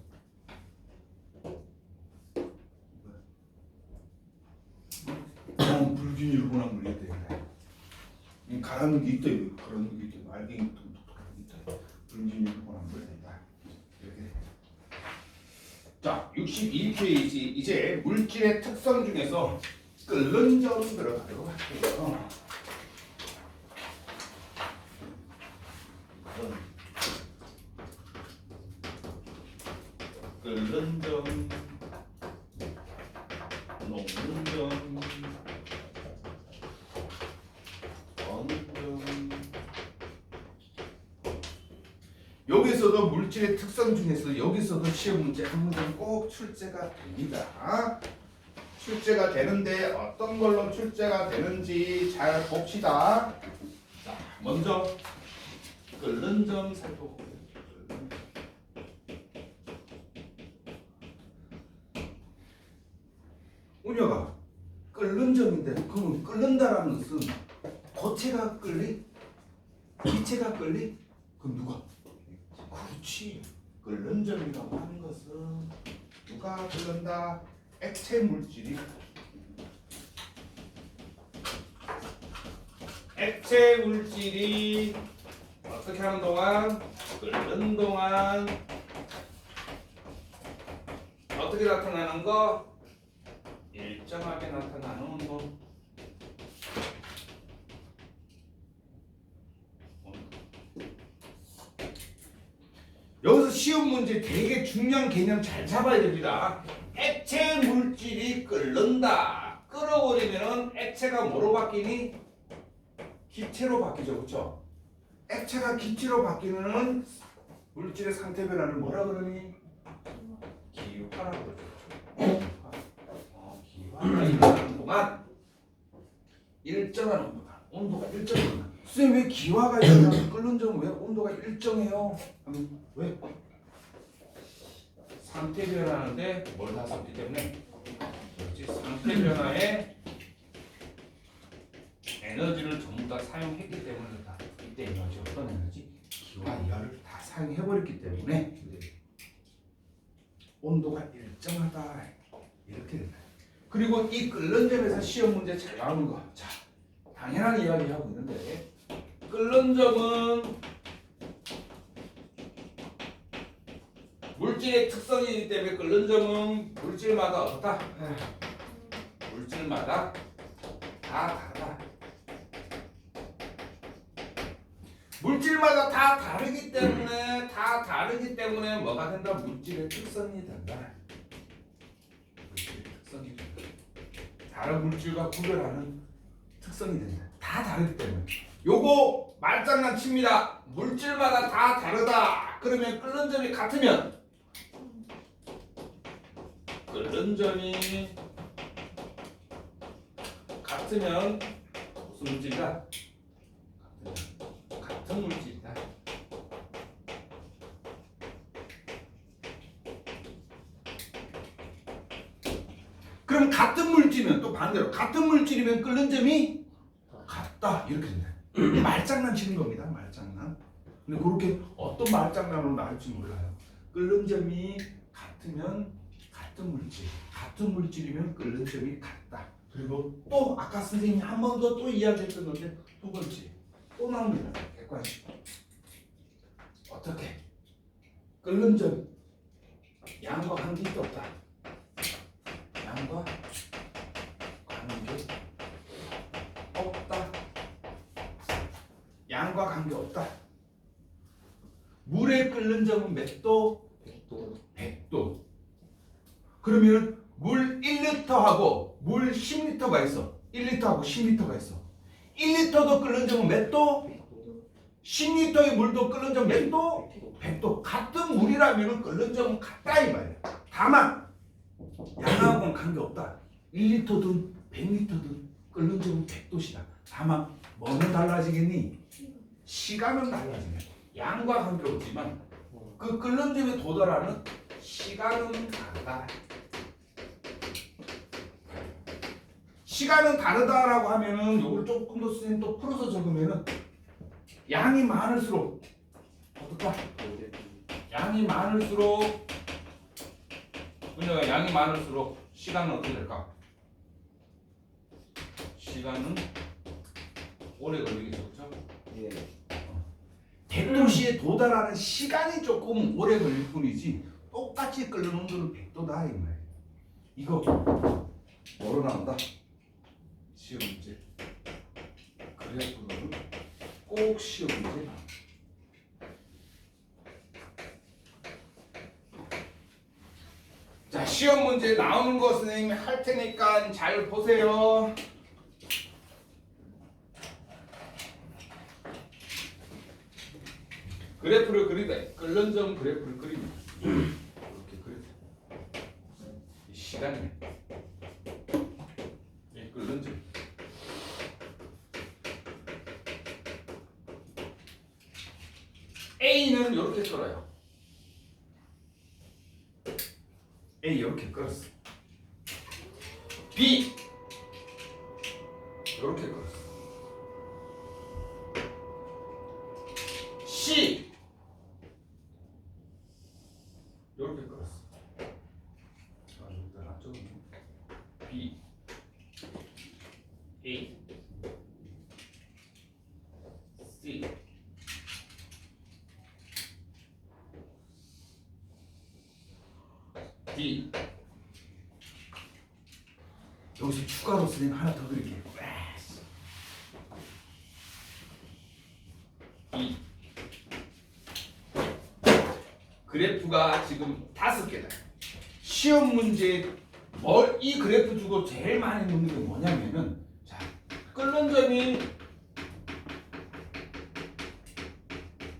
불균일 혼합물이 있다. 가라앉는 게 있다. 그런 게 있다. 알갱이 독특한 게 있다. 불균일 혼합물이 된다. 이렇게. 자, 62페이지 이제 물질의 특성 중에서 끓는 점 들어가도록 할게요. 끓는 점, 녹는 점, 어는 점. 여기서도 물질의 특성 중에서 여기서도 시험 문제 한 문제는 꼭 출제가 됩니다. 출제가 되는데 어떤 걸로 출제가 되는지 잘 봅시다. 자, 먼저 끓는 점 살펴보고. 운여가 끓는 점인데 그럼 끓는다라는 것은 고체가 끓리? 기체가 끓리? 그럼 누가? 그렇지. 끓는 점이라고 하는 것은 누가 끓는다? 액체 물질이 액체 물질이 어떻게 하는 동안? 끓는 동안 어떻게 나타나는 거? 일정하게 나타나는 운동. 여기서 시험 문제 되게 중요한 개념 잘 잡아야 됩니다. 액체 물질이 끓는다. 끓어버리면 액체가 뭐로 바뀌니? 기체로 바뀌죠, 그렇죠? 액체가 기체로 바뀌면은 물질의 상태 변화를 뭐라 그러니? 기화라고 그러죠. 기화가 일어나는 동안 일정한 온도가 일정합니다. 선생님 왜 기화가 일어나면 끓는 점은 왜 온도가 일정해요? 왜? 상태 변화하는데 뭘 다 썼기 때문에 그렇지? 상태 변화에 에너지를 전부 다 사용했기 때문에 다 이때 에너지 어떤 에너지? 기화 이하를 다 사용해버렸기 때문에 온도가 일정하다 이렇게 된다. 그리고 이 끓는 점에서 시험 문제 잘 나오는 거. 자, 당연한 이야기 하고 있는데 끓는 점은 물질의 특성이기 때문에 끓는 점은 물질마다 어떻다? 물질마다 다 다르다. 물질마다 다 다르기 때문에 뭐가 된다? 물질의 특성이 된다. 물질의 특성이 된다. 다른 물질과 구별하는 특성이 된다. 다 다르기 때문에. 요거 말장난 칩니다. 물질마다 다 다르다. 그러면 끓는 점이 같으면 무슨 물질이다? 같은 물질이다. 그럼 같은 물질이면 또 반대로 같은 물질이면 끓는 점이 같다 이렇게 된다. 말장난 치는 겁니다. 말장난. 근데 그렇게 어떤 말장난으로 나올지 몰라요. 끓는 점이 같으면 같은 물질이면 끓는 점이 같다. 그리고 또 아까 선생님이 한 번 더 또 이야기했던 건데 두 번째 또 나옵니다. 객관식. 어떻게? 끓는 점 양과 관계 없다. 양과 관계 없다. 양과 관계 없다. 물에 끓는 점은 몇 도? 100도. 그러면 물 1리터하고 물 10리터가 있어. 1리터하고 10리터가 있어. 1리터도 끓는 점은 몇 도? 10리터의 물도 끓는 점 몇 도? 100도. 같은 물이라면 끓는 점은 같다 이 말이야. 다만 양하고는 관계없다. 1리터든 100리터든 끓는 점은 100도시다. 다만 뭐는 달라지겠니? 시간은 달라지네. 양과 관계없지만 그 끓는 점에 도달하는 시간은 다르다. 시간은 다르다라고 하면은 요걸 조금 더 선생님 또 풀어서 적으면은 양이 많을수록 어떨까? 양이 많을수록 시간은 어떻게 될까? 시간은 오래 걸리겠죠, 그렇죠? 예. 100도씨에 도달하는 시간이 조금 오래 걸릴 뿐이지 똑같이 끓는 온도는 100도다 이 말이에요. 이거 뭐로 나온다? 시험 문제. 그래프는 꼭 시험 문제 나온다. 자, 시험 문제 나오는 거 선생님이 할 테니까 잘 보세요. 그래프를 그리다. 끓는 점 그래프를 그립니다. 이렇게 그려서 이 시간이 이 끓는 점. A는 이렇게 끓어요. A 이렇게 끓었어. B 이렇게 끓었어. C 이렇게 끓었어. 여기다 놔줘. B A 선생님 하나 더 그릴게요. 이 그래프가 지금 5개다. 시험 문제 이 그래프 주고 제일 많이 묻는 게 뭐냐면은 자 끓는 점이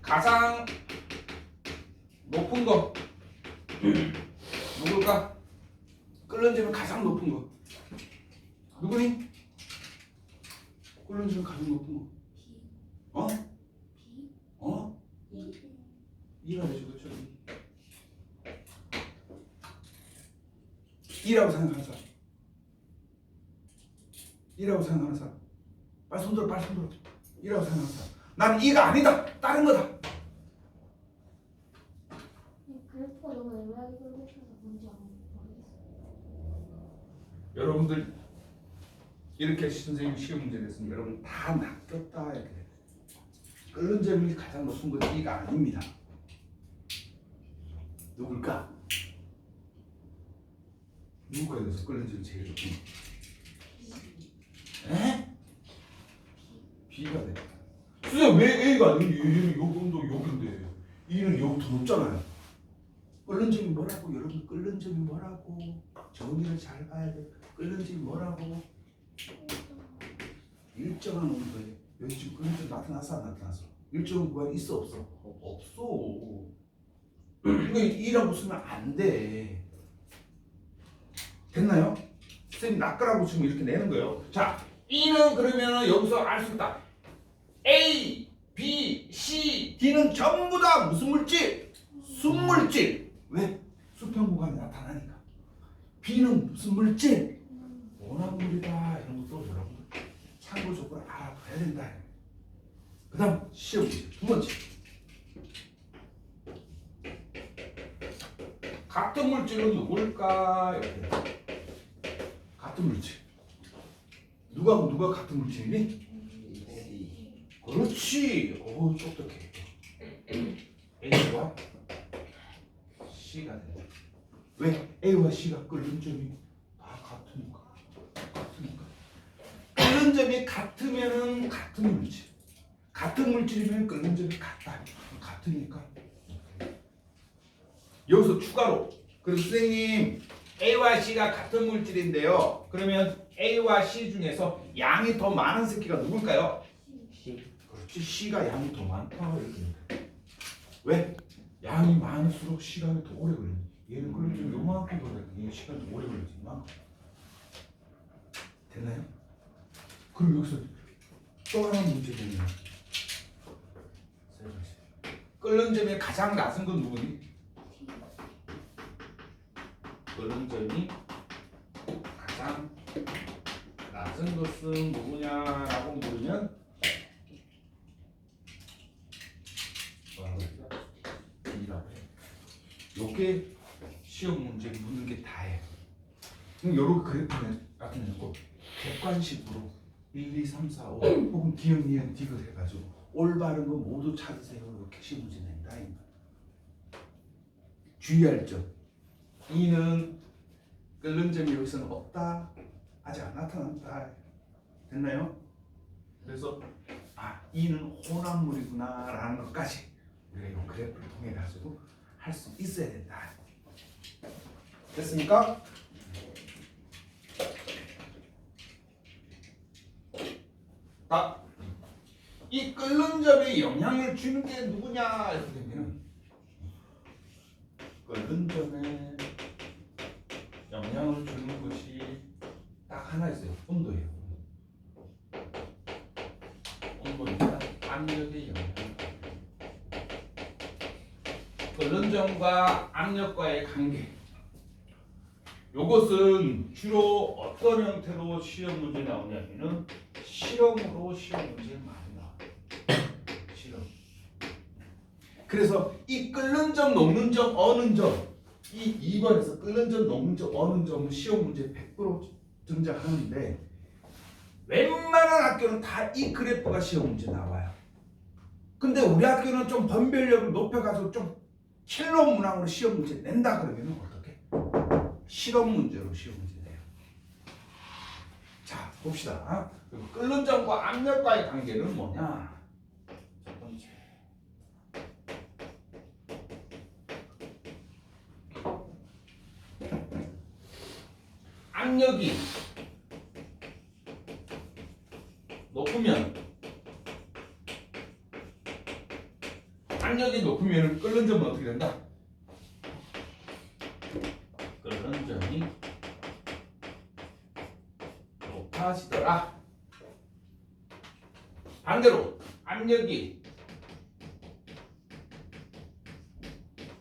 가장 높은 거 누굴까? 끓는 점이 가장 높은 거 누구니? 끓는 점이 가장 높은 거 어? 어? 이라 해줘 그렇죠? 이라고 생각하는 사람 이라고 생각하는 사람 빨리 손들어 빨리 손들어 이라고 생각하는 사람 나는 이가 아니다 다른 거다 그래프가 너무 애매하게 그려져서 뭔지 안 모르겠어요. 여러분들 이렇게 선생님 시험 문제 냈으면 여러분 다 낚였다 이렇게 끓는 점이 가장 높은 건 이가 아닙니다 누굴까? 누구에 대해서 끓는 점이 제일 높은 거? 에? B가 돼 선생님 왜 A가 아니고 얘는 요금도 여긴데 E는 여기 더 높잖아요 끓는 점이 뭐라고? 여러분 끓는 점이 뭐라고? 정의를 잘 봐야 돼 끓는 점이 뭐라고? 일정한 온도에 여기 지금 끓는 점 나타났어 안 나타났어? 일정한 구간이 있어 없어? 없어 이거 E라고 쓰면 안 돼 됐나요? 선생님 낚으라고 지금 이렇게 내는 거예요 자 E는 그러면 여기서 알 수 있다 A, B, C, D는 전부 다 무슨 물질? 순물질 왜? 수평 구간이 나타나니까 B는 무슨 물질? 원합물이다 이런 것도 여러분들 참고적으로 알아봐야 된다 그 다음 시험 문제 두 번째 같은 물질은 누굴까? 이렇게 같은 물질 누가 같은 물질이니? 그렇지 오 똑똑해 A와 C가 돼 왜? A와 C가 끓는 점이 다 같으니까 끓는 점이 같으면은 같은 물질 같은 물질이면 끓는 점이 같으니까 여기서 추가로 그럼 선생님 A와 C가 같은 물질인데요 그러면 A와 C 중에서 양이 더 많은 새끼가 누굴까요? 그렇지 C가 양이 더 많다 이렇게 왜? 양이 많을수록 시간이 더 오래 걸려 얘는 끓는 좀 요만큼 걸려 얘는 시간이 더 오래 걸리지만 됐나요? 그럼 여기서 또 하나 문제 되네요 끓는 점이 가장 낮은 건 누구니? 끓는 점이 가장 낮은 것은 누구냐라고 물으면 뭐라고 해야 B라고 해 요게 시험 문제 묻는 게 다예요 그럼 요런 그래프는 나타내고 객관식으로 1, 2, 3, 4, 5 혹은 기억, 니은, 디귿 해가지고 올바른 거 모두 찾으세요 이렇게 시험 문제 낸다 주의할 점 E는 끓는 점이 여기서는 없다 아직 안 나타났다 됐나요? 그래서 E는 혼합물이구나 라는 것까지 우리가 이 그래프를 통해 가지고 할 수 있어야 된다 됐습니까? 이 끓는 점에 영향을 주는 게 누구냐 이렇게 되면 끓는 점에 영향을 주는 것이 딱 하나 있어요. 온도예요. 온도입니다. 압력의 영향. 끓는 점과 압력과의 관계. 요것은 주로 어떤 형태로 시험 문제 나오냐면은 실험으로 시험 문제 많이 나와요. 실험. 그래서 이 끓는 점, 녹는 점, 어는 점, 이 2번에서 끓는 점, 녹는 점, 어는 점은 시험 문제 100% 등장하는데 웬만한 학교는 다 이 그래프가 시험 문제 나와요. 근데 우리 학교는 좀 변별력을 높여가지고 좀 킬러 문항으로 시험 문제 낸다 그러면 어떻게? 실험 문제로 시험 문제 내요. 자, 봅시다. 그리고 끓는 점과 압력과의 관계는 뭐냐? 첫 번째. 압력이 높으면 끓는 점은 어떻게 된다? 끓는 점이 높아지더라. 반대로 압력이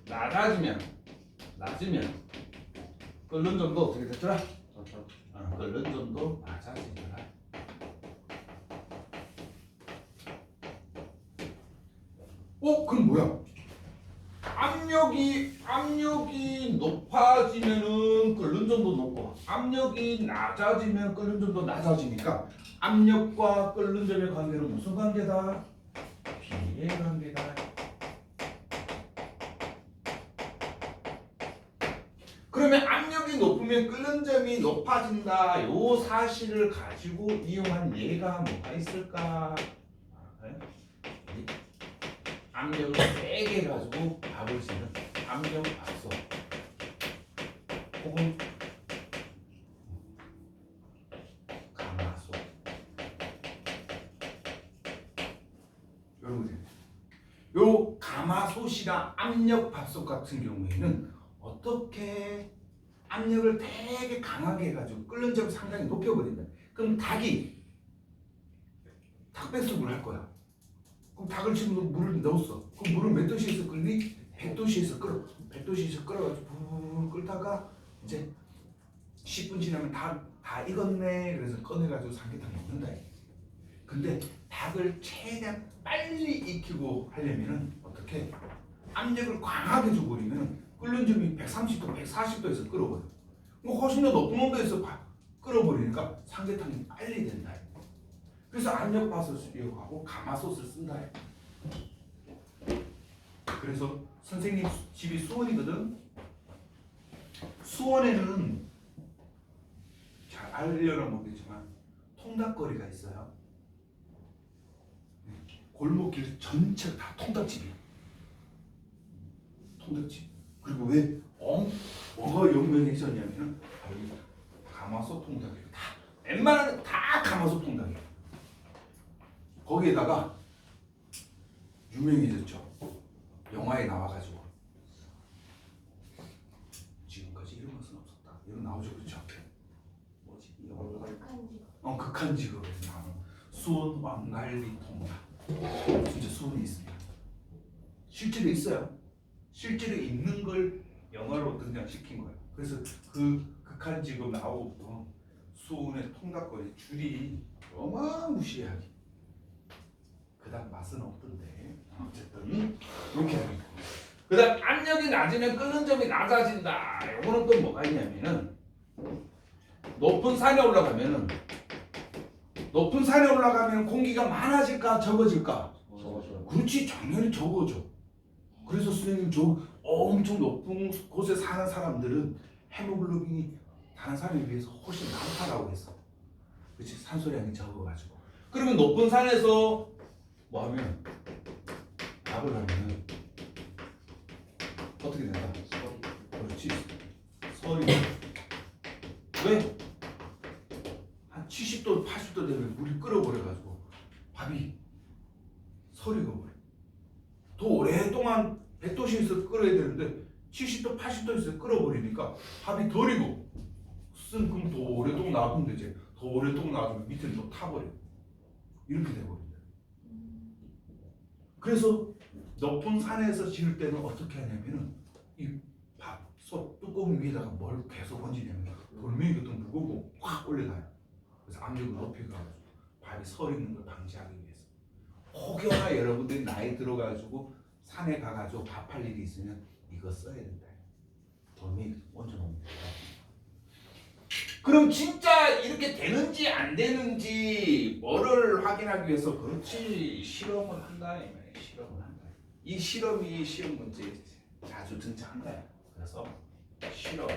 낮으면 끓는 점도 어떻게 됐더라? 끓는 점도 낮아지더라. 그럼 뭐야? 압력이 높아지면은 끓는 점도 높고, 압력이 낮아지면 끓는 점도 낮아지니까 압력과 끓는 점의 관계는 무슨 관계다? 비례 관계다. 그러면 압력이 높으면 끓는 점이 높아진다. 요 사실을 가지고 이용한 예가 뭐가 있을까? 압력을 세게 가지고 밥을 짓는 압력 밥솥, 혹은 가마솥. 여러분, 요 가마솥이나 압력 밥솥 같은 경우에는 어떻게 압력을 되게 강하게 해가지고 끓는 점을 상당히 높여버린다. 그럼 닭백숙을 할 거야. 그럼 닭을 지금 물을 넣었어. 그럼 물을 몇 도씨에서 끓니? 100도씨에서 끓어. 100도씨에서 끓어가지고 붕 끓다가 이제 10분 지나면 다 익었네. 그래서 꺼내가지고 삼계탕 먹는다. 근데 닭을 최대한 빨리 익히고 하려면은 어떻게? 압력을 강하게 줘버리면 끓는 점이 130도, 140도에서 끓어버려. 뭐 훨씬 더 높은 온도에서 끓어버리니까 삼계탕이 빨리 된다. 그래서 압력밥솥을 이용하고 가마솥을 쓴다. 그래서 선생님 집이 수원이거든. 수원에는 잘 알려는 모르겠지만 통닭거리가 있어요. 골목길 전체가 다 통닭집이야. 통닭집. 그리고 왜 뭐가 유명해졌냐면은 여기 가마솥 통닭이에요. 다 웬만한 다 가마솥 통닭이에요. 거기에다가 유명해졌죠. 영화에 나와가지고 지금까지 이런 것은 없었다. 이런 나오죠, 그렇죠? 뭐지? 이 영화 극한 직업에서 나오는 수원 왕갈비 통닭. 진짜 수원에 있습니다. 실제로 있어요. 실제로 있는 걸 영화로 등장시킨 거예요. 그래서 그 극한 직업 나오고부터 수원의 통닭거리 줄이 어마무시하게. 그다음 맛은 없던데 어쨌든 이렇게 하고 있고. 그다음 압력이 낮으면 끓는 점이 낮아진다. 이거는 또 뭐가 있냐면은 높은 산에 올라가면 공기가 많아질까 적어질까? 적어져요. 그렇지, 당연히 적어져. 그래서 선생님 저 엄청 높은 곳에 사는 사람들은 헤모글로빈이 다른 사람에 비해서 훨씬 많다라고 했어. 그렇지, 산소량이 적어가지고. 그러면 높은 산에서 뭐 하면 밥을 하면 어떻게 된다? 그렇지, 설이. 왜? 한 70도, 80도 되면 물이 끓어버려가지고 밥이 설이 익어버려. 더 오랫동안 100도씨에서 끓여야 되는데 70도, 80도에서 끓어버리니까 밥이 덜 익어. 그럼 더 오랫동안 놔두면 되지. 더 오랫동안 놔두면 밑에는 또 타버려. 이렇게 돼버린다. 그래서 높은 산에서 지을 때는 어떻게 하냐면은 이 밥솥 뚜껑 위에다가 뭘 계속 얹으냐면 돌멩이 같은 무거고 확 올려놔요. 그래서 압력을 높여가지고 밥이 설 있는 걸 방지하기 위해서. 혹여나 여러분들이 나이 들어가지고 산에 가가지고 밥할 일이 있으면 이거 써야 된다. 돌멩이 얹어놓으면 된다. 그럼 진짜 이렇게 되는지 안 되는지 뭐를 확인하기 위해서 그렇지 실험을 한다. 실험을 한다. 이 실험이 시험 문제에 자주 등장한다. 그래서 실험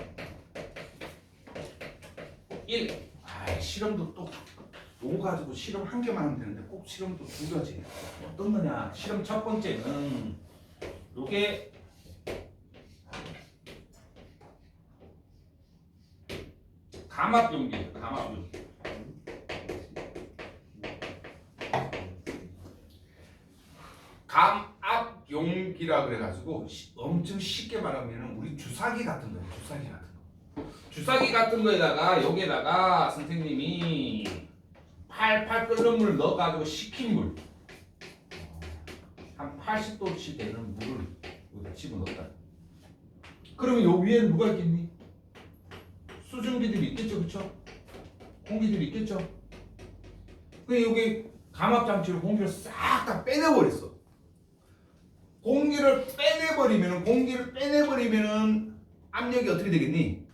1. 아, 실험도 또 요거 가지고 실험 한 개만 하면 되는데 꼭 실험도 두 가지. 어떤 거냐? 실험 첫 번째는 요게 감압 용기예요. 감압 용기. 감압 용기라 그래가지고 엄청 쉽게 말하면 우리 주사기 같은 거예요. 주사기 같은 거. 주사기 같은 거에다가 여기에다가 선생님이 팔팔 끓는 물 넣어가지고 식힌 물 한 80도씨 되는 물을 여기다 집어넣었다. 그러면 요 위에 누가 있겠니? 수증기들이 있겠죠, 그렇죠? 공기들이 있겠죠. 그 여기 감압 장치로 공기를 싹 다 빼내버렸어. 공기를 빼내버리면은 압력이 어떻게 되겠니?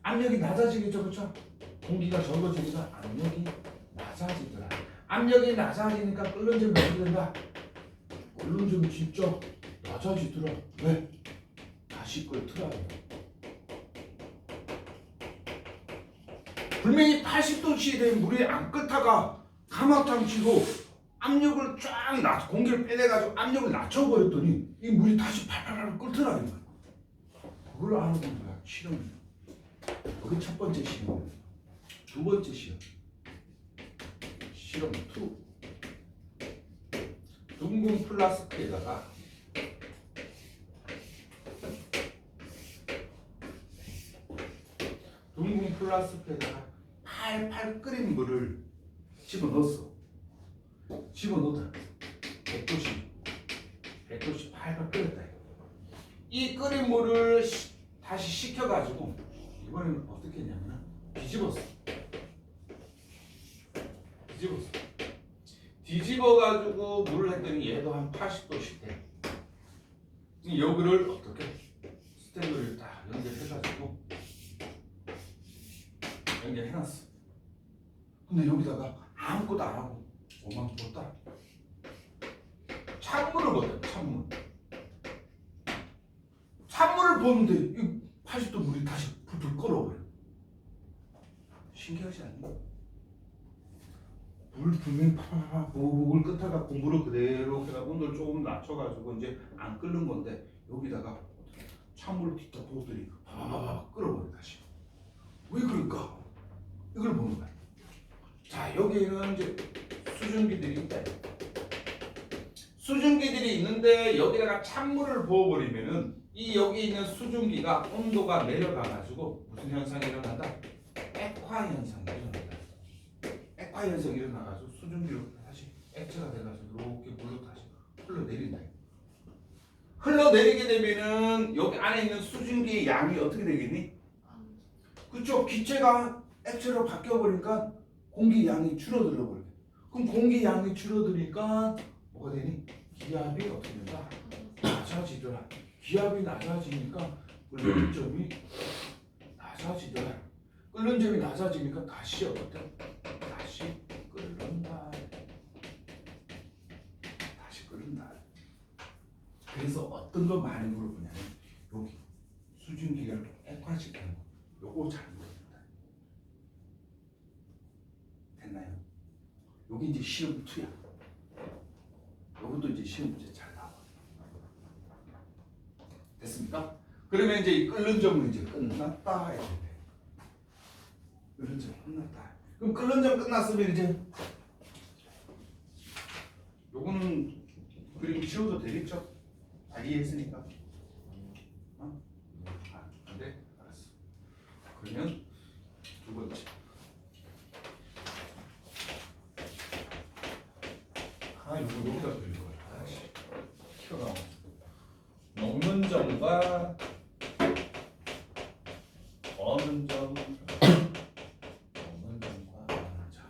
압력이 낮아지겠죠, 그렇죠? 공기가 적어지니까 압력이 낮아지더라. 압력이 낮아지니까 끓는 점이 어떻게 된다? 끓는 점이 진짜 낮아지더라. 왜? 다시 끓더라. 분명히 80도씨 된 물이 안 끓다가 감압 장치로 압력을 쫙 공기를 빼내가지고 압력을 낮춰버렸더니 이 물이 다시 팔팔팔 끓더라. 그걸 알아보는 거야, 실험이. 그게 첫 번째 실험. 두 번째 실험. 실험 2. 둥근 플라스크에다가 팔팔 끓인 물을 집어넣었어. 집어넣었다. 100도씨 팔팔 끓였다. 이 끓인 물을 다시 식혀가지고 이번에는 어떻게 했냐면 뒤집었어. 뒤집어가지고 물을 했더니 얘도 한 80도씩 돼. 여기를 어떻게 스탠드를 딱 연결해가지고 연결해놨어. 근데 여기다가 아무것도 안 하고 뭐만 뒀다. 찬물을 붓다. 찬물을 붓는데 이 80도 물이 다시 불 끓어버려. 신기하지 않니? 물 분명히 팍팍팍 보글 끓다가 물을 그대로 온도를 조금 낮춰가지고 이제 안 끓는 건데 여기다가 찬물을 뒷다 부었더니 팍팍팍 끓어버려 다시. 왜 그럴까? 이걸 보는 거야. 자, 여기에는 이제 수증기들이 있다. 수증기들이 있는데 여기다가 찬물을 부어버리면은 이 여기 있는 수증기가 온도가 내려가가지고 무슨 현상이 일어난다? 액화 현상이 일어난다. 액화 현상이 일어나가지고 수증기로 다시 액체가 돼가지고 이렇게 물로 다시 흘러내린다. 흘러내리게 되면은 여기 안에 있는 수증기의 양이 어떻게 되겠니? 그쪽 기체가 액체로 바뀌어버리니까 공기 양이 줄어들어 버려. 그럼 공기 양이 줄어드니까 뭐가 되니? 기압이 어떻게 된다? 낮아지더라. 기압이 낮아지니까 끓는 점이 낮아지더라. 끓는 점이 낮아지니까 다시 어떻게? 다시 끓는다. 다시 끓는다. 그래서 어떤 거 많이 물어보냐면 여기 수증기를 액화시키는 거. 요거 잘 물어본다. 됐나요? 여기 이제 시험 2야. 요것도 이제 시험 문제 잘 나와. 됐습니까? 그러면 이제 이 끓는 점은 이제 끝났다 해야 돼. 끓는 점 끝났다. 그럼 끓는 점 끝났으면 이제 요거는 그림 지워도 되겠죠? 다 이해했으니까. 어? 안 돼? 알았어. 그러면 두 번째. 요거 여기다 그릴 거야. 아이씨. 튀어나와. 녹는 점과 어는 점. 녹는 점과 어는 점.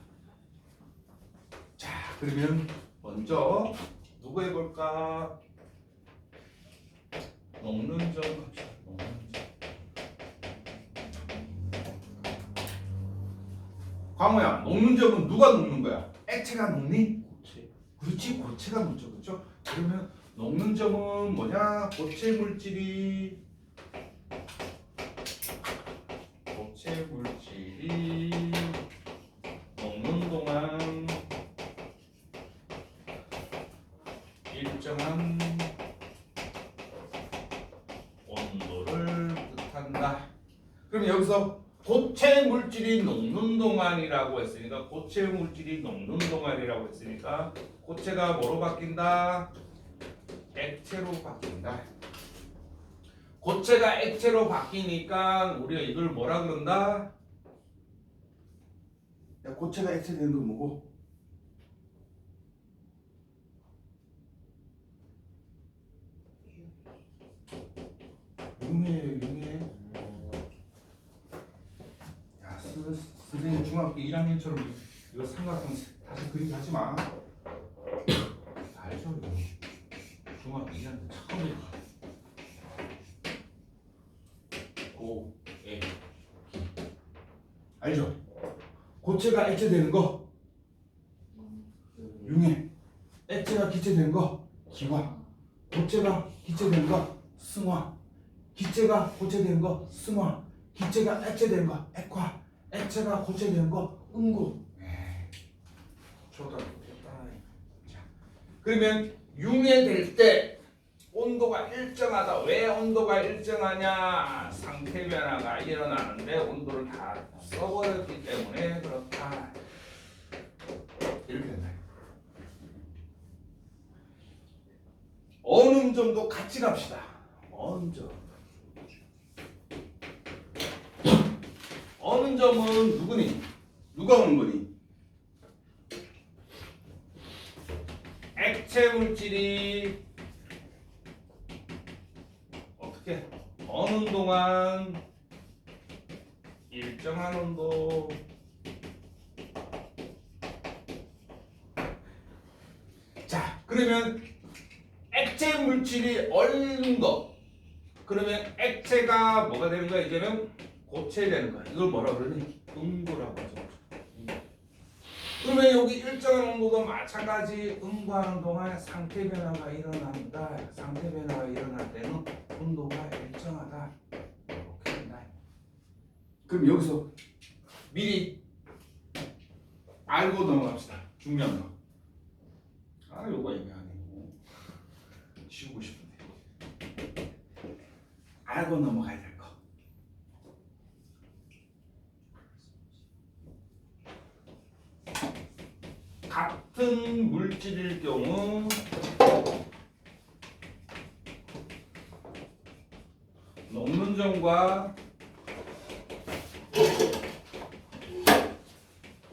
자, 그러면 먼저 누구 해볼까? 녹는 점 합시다. 녹는 점. 광호야, 녹는 점은 누가 녹는 거야? 액체가 녹니? 고체. 그렇지, 고체가 녹죠, 그렇죠? 그러면 녹는 점은 뭐냐? 고체 물질이 일정한 온도를 뜻한다. 그럼 여기서 고체 물질이 녹는 동안이라고 했으니까 고체 물질이 녹는 동안이라고 했으니까 고체가 뭐로 바뀐다? 액체로 바뀐다. 고체가 액체로 바뀌니까 우리가 이걸 뭐라 그런다? 야, 고체가 액체 되는 건 뭐고? 융해예요, 융해. 야, 선생님 중학교 1학년처럼 이거 삼각형 다시 그리기 하지 마. 알죠? 이거. 중학교 1학년 처음에 고, 에, 알죠? 고체가 액체 되는 거 융해. 액체가 기체 되는 거 기화. 고체가 기체 되는 거 승화. 기체가 고체 되는 거 승화. 기체가 액체 되는 거 액화. 액체가 고체 되는 거 음구. 초등학교 됐다. 자, 그러면 융해될 때 온도가 일정하다. 왜 온도가 일정하냐? 상태 변화가 일어나는데 온도를 다 써버렸기 때문에 그렇다. 이렇게 된다. 어느 정도 같이 갑시다. 어느 점. 어느 점은 누구니? 누가 오는 거니? 액체 물질이 어떻게 어느 동안 일정한 온도 자 그러면 액체 물질이 얼는 거 그러면 액체가 뭐가 되는 거야 이제는 고체 되는 거야 이걸 뭐라 그러니 음구라고 하죠. 그러면 여기 일정한 온도도 마찬가지 음구하는 동안에 상태 변화가 일어난다. 상태 변화가 일어날 때는 온도가 일정하다. 이렇게 된다. 그럼 여기서 미리 알고 넘어갑시다. 중요한 거. 아 요거 애매하네. 지우고 싶은데. 알고 넘어가야 될 거. 같은 물질일 경우 녹는 점과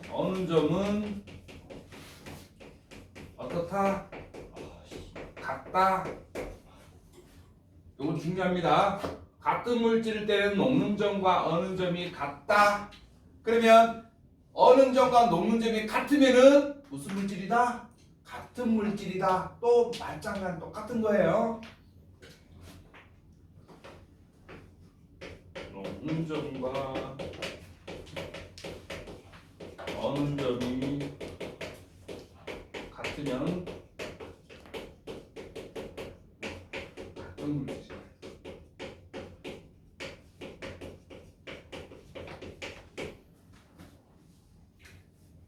어는 점은 어떻다? 같다. 이거 중요합니다. 같은 물질일 때는 녹는 점과 어는 점이 같다. 그러면 어는 점과 녹는 점이 같으면은 무슨 물질이다? 같은 물질이다. 또 말장난 똑같은 거예요. 녹는 점과 어는 점이 같으면 같은 물질이다.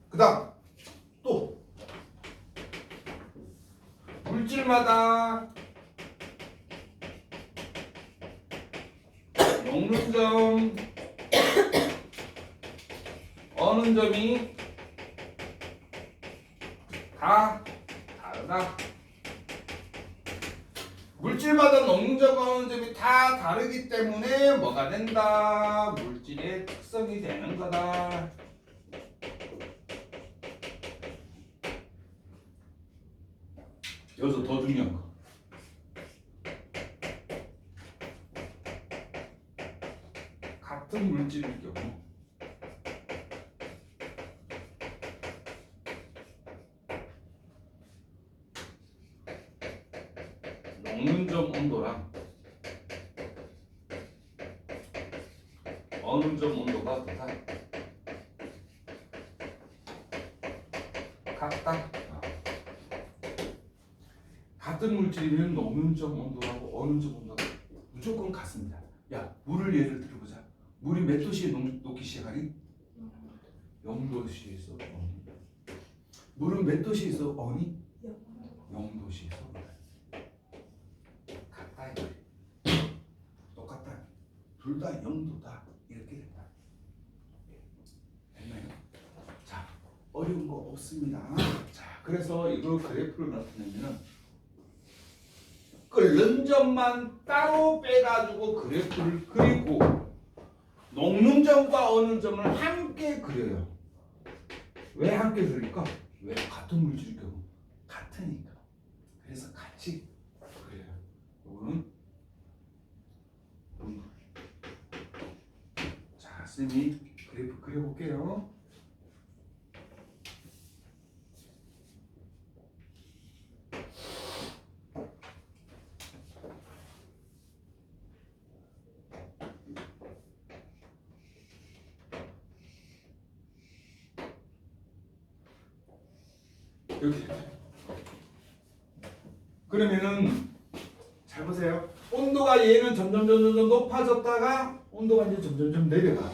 그 다음 또 물질마다 녹는 점, 어는 점이 다 다르다. 물질마다 녹는 점, 어는 점이 다 다르기 때문에 뭐가 된다? 물질의 특성이 되는 거다. 여기서 더 중요한 거. 같은 물질일 경우 녹는 점 온도랑 어는 점 온도가 같다. 같다. 같은 물질이면 녹는 점 온도하고 어는 점 온도가 무조건 같습니다. 야, 물을 예를 들어보자. 물이 몇 도씨에 녹기 시작하니? 0도씨에서 어니. 물은 몇 도씨에서 어니? 0도씨에서. V가 0도다. 이렇게 된다. 됐나요? 자, 어려운 거 없습니다. 자, 그래서 이거 그래프를 나타내면은 끓는 점만 따로 빼가지고 그래프를 그리고 녹는 점과 어는 점을 함께 그려요. 왜 함께 그릴까? 왜? 같은 물질일 경우 같으니까. 그래서 같이 그래요. 이거는 자, 선생님이 그래프 그려볼게요. 이렇게. 그러면은 잘 보세요. 온도가 얘는 점점 높아졌다가 온도가 이제 점점 내려가.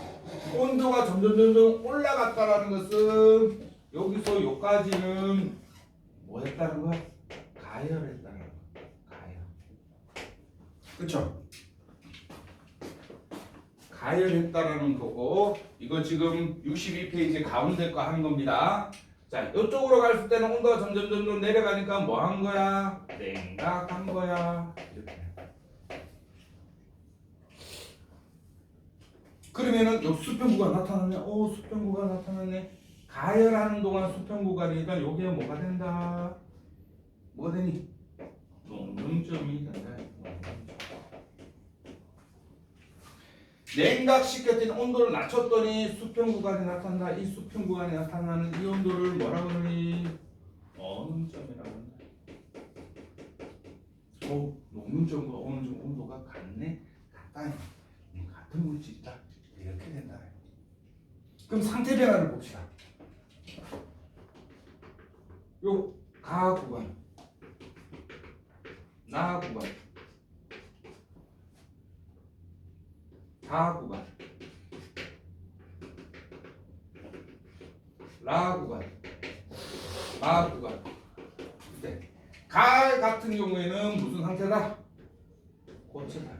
온도가 점점 올라갔다라는 것은 여기서 여기까지는 뭐 했다는 거야? 가열했다는 거야. 가열. 그렇죠? 가열했다라는 거고 이거 지금 62페이지 가운데 거 한 겁니다. 자, 이쪽으로 갔을 때는 온도가 점점 내려가니까 뭐 한 거야? 냉각한 거야. 이렇게. 그러면은 여기 수평구가 나타나네. 수평구가 나타나네. 가열하는 동안 수평구가니까 여기에 뭐가 된다? 뭐가 되니? 녹는점이 된다. 냉각시켰더니 온도를 낮췄더니 수평 구간이 나타난다. 이 수평 구간이 나타나는 이 온도를 뭐라고 그러니? 어느 점이라고 한다. 녹는 점과 어느 점 온도가 같네? 같다. 같은 물질이다. 이렇게 된다. 그럼 상태 변화를 봅시다. 요 가 구간, 나 구간, 가 구간, 라 구간, 마 구간. 네. 가 같은 경우에는 무슨 상태다? 고체다.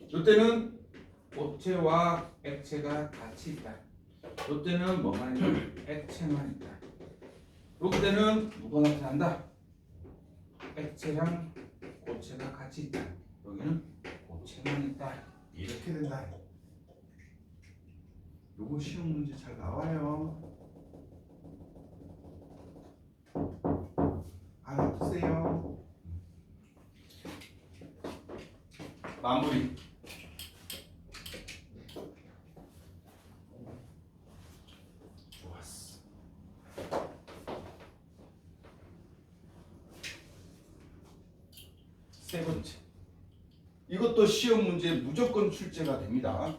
이때는 고체와 액체가 같이 있다. 이때는 뭐만 있다? 액체만 있다. 이때는 누가 나타난다? 액체랑 고체가 같이 있다. 여기는 고체만 있다. 이렇게 된다. 요거 시험 문제 잘 나와요. 알아두세요. 마무리. 좋았어. 세 번째. 이것도 시험 문제 무조건 출제가 됩니다.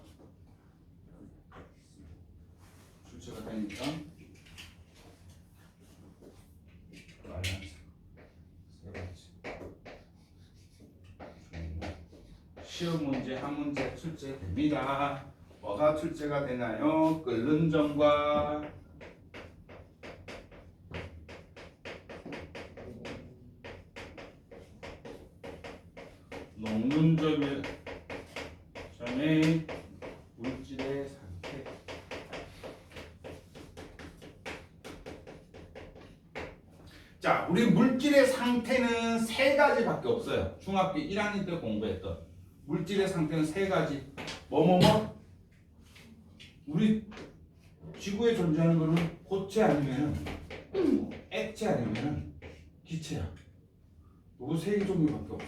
출제가 되니까 세 번째. 시험 문제 한 문제 출제됩니다. 뭐가 출제가 되나요? 끓는 점과 녹는 점의 물질의 상태. 자, 우리 물질의 상태는 세 가지밖에 없어요. 중학교 1학년 때 공부했던 물질의 상태는 세 가지. 뭐뭐뭐? 우리 지구에 존재하는 거는 고체 아니면 액체 아니면 기체야. 요 세 종류밖에 없어.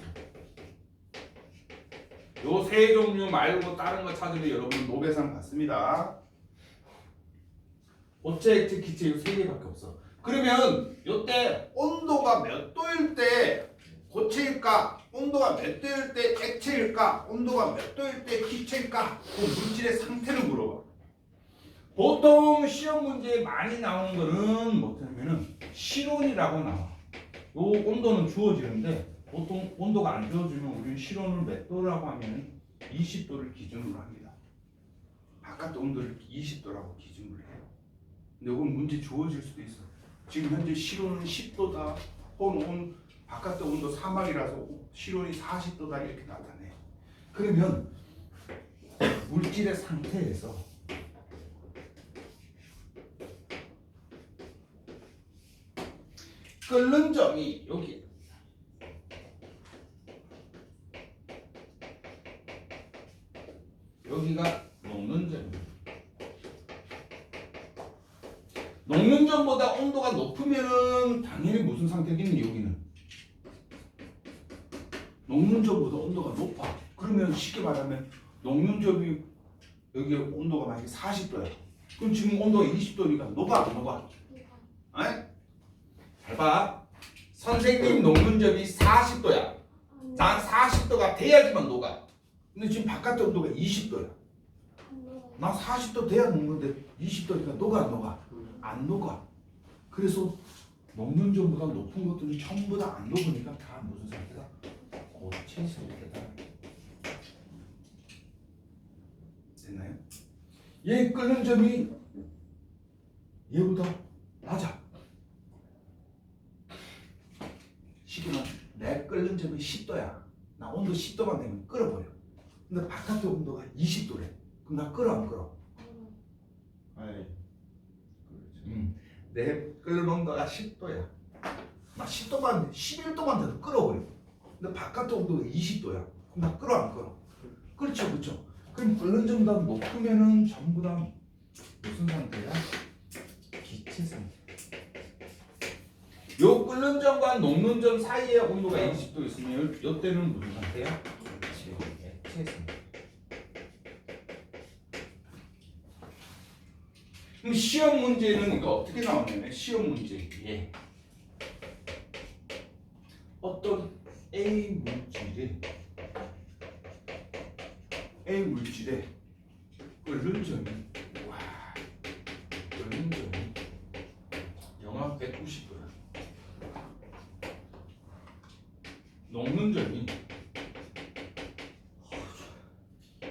요 세 종류 말고 다른 거 찾으면 여러분 노벨상 받습니다. 고체, 액체, 기체 요 세 개밖에 없어. 그러면 요때 온도가 몇 도일 때 고체일까? 온도가 몇 도일 때 액체일까? 온도가 몇 도일 때 기체일까? 그 물질의 상태를 물어봐. 보통 시험 문제에 많이 나오는 거는 뭐냐면은 실온이라고 나와. 요 온도는 주어지는데 보통 온도가 안 주어지면 우리는 실온을 몇 도라고 하면 20도를 기준으로 합니다. 바깥 온도를 20도라고 기준으로 해요. 근데 이건 문제 주어질 수도 있어. 지금 현재 실온은 10도다. 혹은 바깥 온도 사막이라서 실온이 40도다 이렇게 나타내. 그러면 물질의 상태에서 끓는 점이 여기 여기가 녹는 점이에요. 녹는 점보다 온도가 높으면은 당연히 무슨 상태겠니? 여기는 녹는 점보다 온도가 높아. 그러면 쉽게 말하면 녹는 점이 여기 온도가 만약에 40도야. 그럼 지금 온도가 20도니까 녹아 안 녹아? 에? 잘 봐. 선생님 녹는 점이 40도야. 난 40도가 돼야지만 녹아. 근데 지금 바깥 온도가 20도야. 나 40도 돼야 녹는데 20도니까 녹아 안 녹아? 안 녹아. 그래서 녹는 점보다 높은 것들은 전부 다 안 녹으니까 다 무슨 상태다? 고체 상태다. 됐나요? 얘 끓는 점이 얘보다 낮아. 시계는 내 끓는 점이 10도야. 나 온도 10도만 되면 끓어버려. 근데 바깥의 온도가 20도래. 그럼 나 끓어 안 끓어? 아이, 내 끓는 온도가 10도야. 나 10도만 11도만 돼도 끓어버려. 근데 바깥 온도가 20도야. 그럼 나 끓어 안 끓어? 그렇죠, 그렇죠. 그럼 끓는 점보다 높으면은 전부 다 무슨 상태야? 기체 상태. 요 끓는 점과 녹는 점 사이에 온도가 20도 있으면 요 때는 무슨 상태야? 액체 상태. 그럼 시험 문제는 이거 어떻게 나오냐면 시험 문제 예. 어떤 A 물질에 끓는 점이 끓는 점이 영하 190도야. 녹는 점이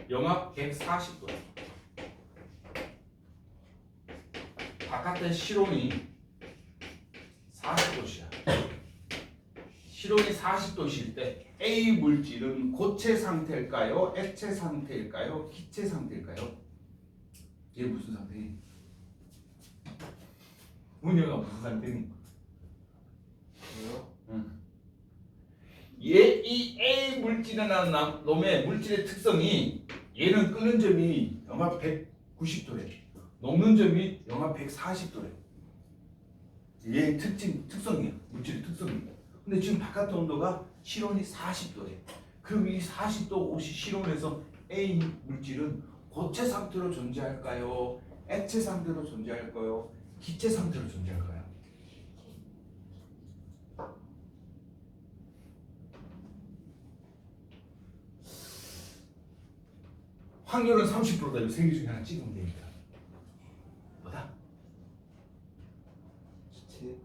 영하 140도야. 바깥에 실온이 40도씨야. 실온이 40도실 때 A 물질은 고체 상태일까요? 액체 상태일까요? 기체 상태일까요? 얘 무슨 상태니? 문제가 무슨 상태니? 응. 이 A 물질이라는 놈의 물질의 특성이 얘는 끓는 점이 영하 190도래. 녹는 점이 영하 140도래. 얘의 특성이야. 물질의 특성이야. 근데 지금 바깥 온도가 실온이 40도래. 그럼 이 40도 옷이 실온에서 A 물질은 고체 상태로 존재할까요? 액체 상태로 존재할까요? 기체 상태로 존재할까요? 확률은 30%다. 이 세 개 중에 하나 찍으면 되니까. 뭐다? 기체?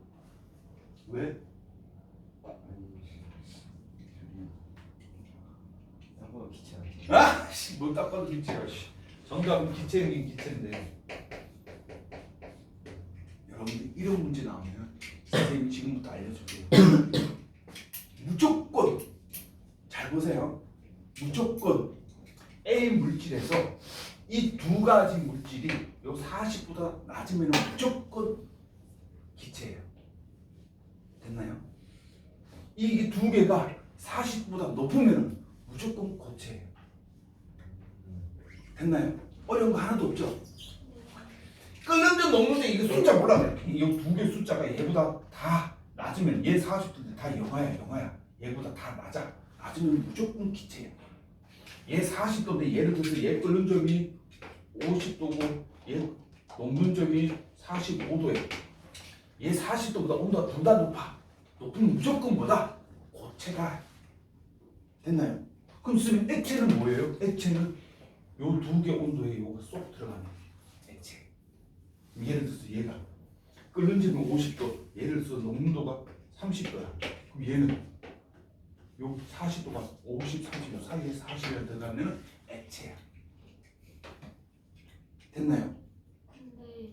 왜? 한번 기체 안 돼. 아! 씨, 뭐 딱 봐도 기체야. 씨. 정답은 기체인 기체인데. 여러분들 이런 문제 나오면 선생님이 지금부터 알려줄게요. 무조건 잘 보세요. 무조건 A 물질에서 이 두 가지 물질이 요 40보다 낮으면 무조건 기체예요. 됐나요? 이 두 개가 40보다 높으면 무조건 고체예요. 됐나요? 어려운 거 하나도 없죠? 끓는 점 녹는 점 이거 숫자 몰라. 이 두 개 숫자가 얘보다 다 낮으면 얘 40도인데 다 영하야. 얘보다 다 낮아. 낮으면 무조건 기체야. 얘 40도인데 예를 들어서 얘 끓는 점이 50도고 얘 녹는 점이 45도예요. 얘 40도보다 온도가 둘 다 높아. 높으면 무조건 뭐다? 고체가. 됐나요? 그럼 쓰면 액체는 뭐예요? 액체는 요 두 개 온도에 요거 쏙 들어가는 액체. 예를 들어서 얘가 끓는 점이 50도, 예를 들어서 녹는도가 30도야. 그럼 얘는 요 40도가 50, 30도 사이에 40이 들어가면 액체야. 됐나요? 근데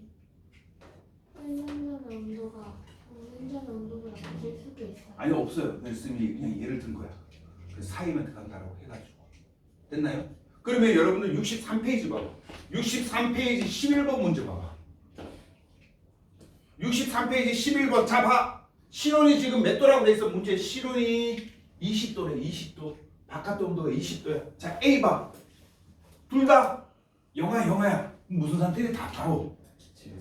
끓는 점의 온도가 녹는 점의 온도보다 낮을 수도 있어요. 아니 없어요. 그냥 쌤이 그냥 예를 든 거야. 그 사이만 들어간다라고 해가지고. 됐나요? 그러면 여러분들 63페이지 봐봐. 63페이지 11번 문제 봐봐. 63페이지 11번. 자, 봐. 실온이 지금 몇 도라고 돼 있어? 문제 실온이 20도래. 20도. 바깥 온도가 20도야. 자, A 봐. 둘 다 영하야. 무슨 상태래? 다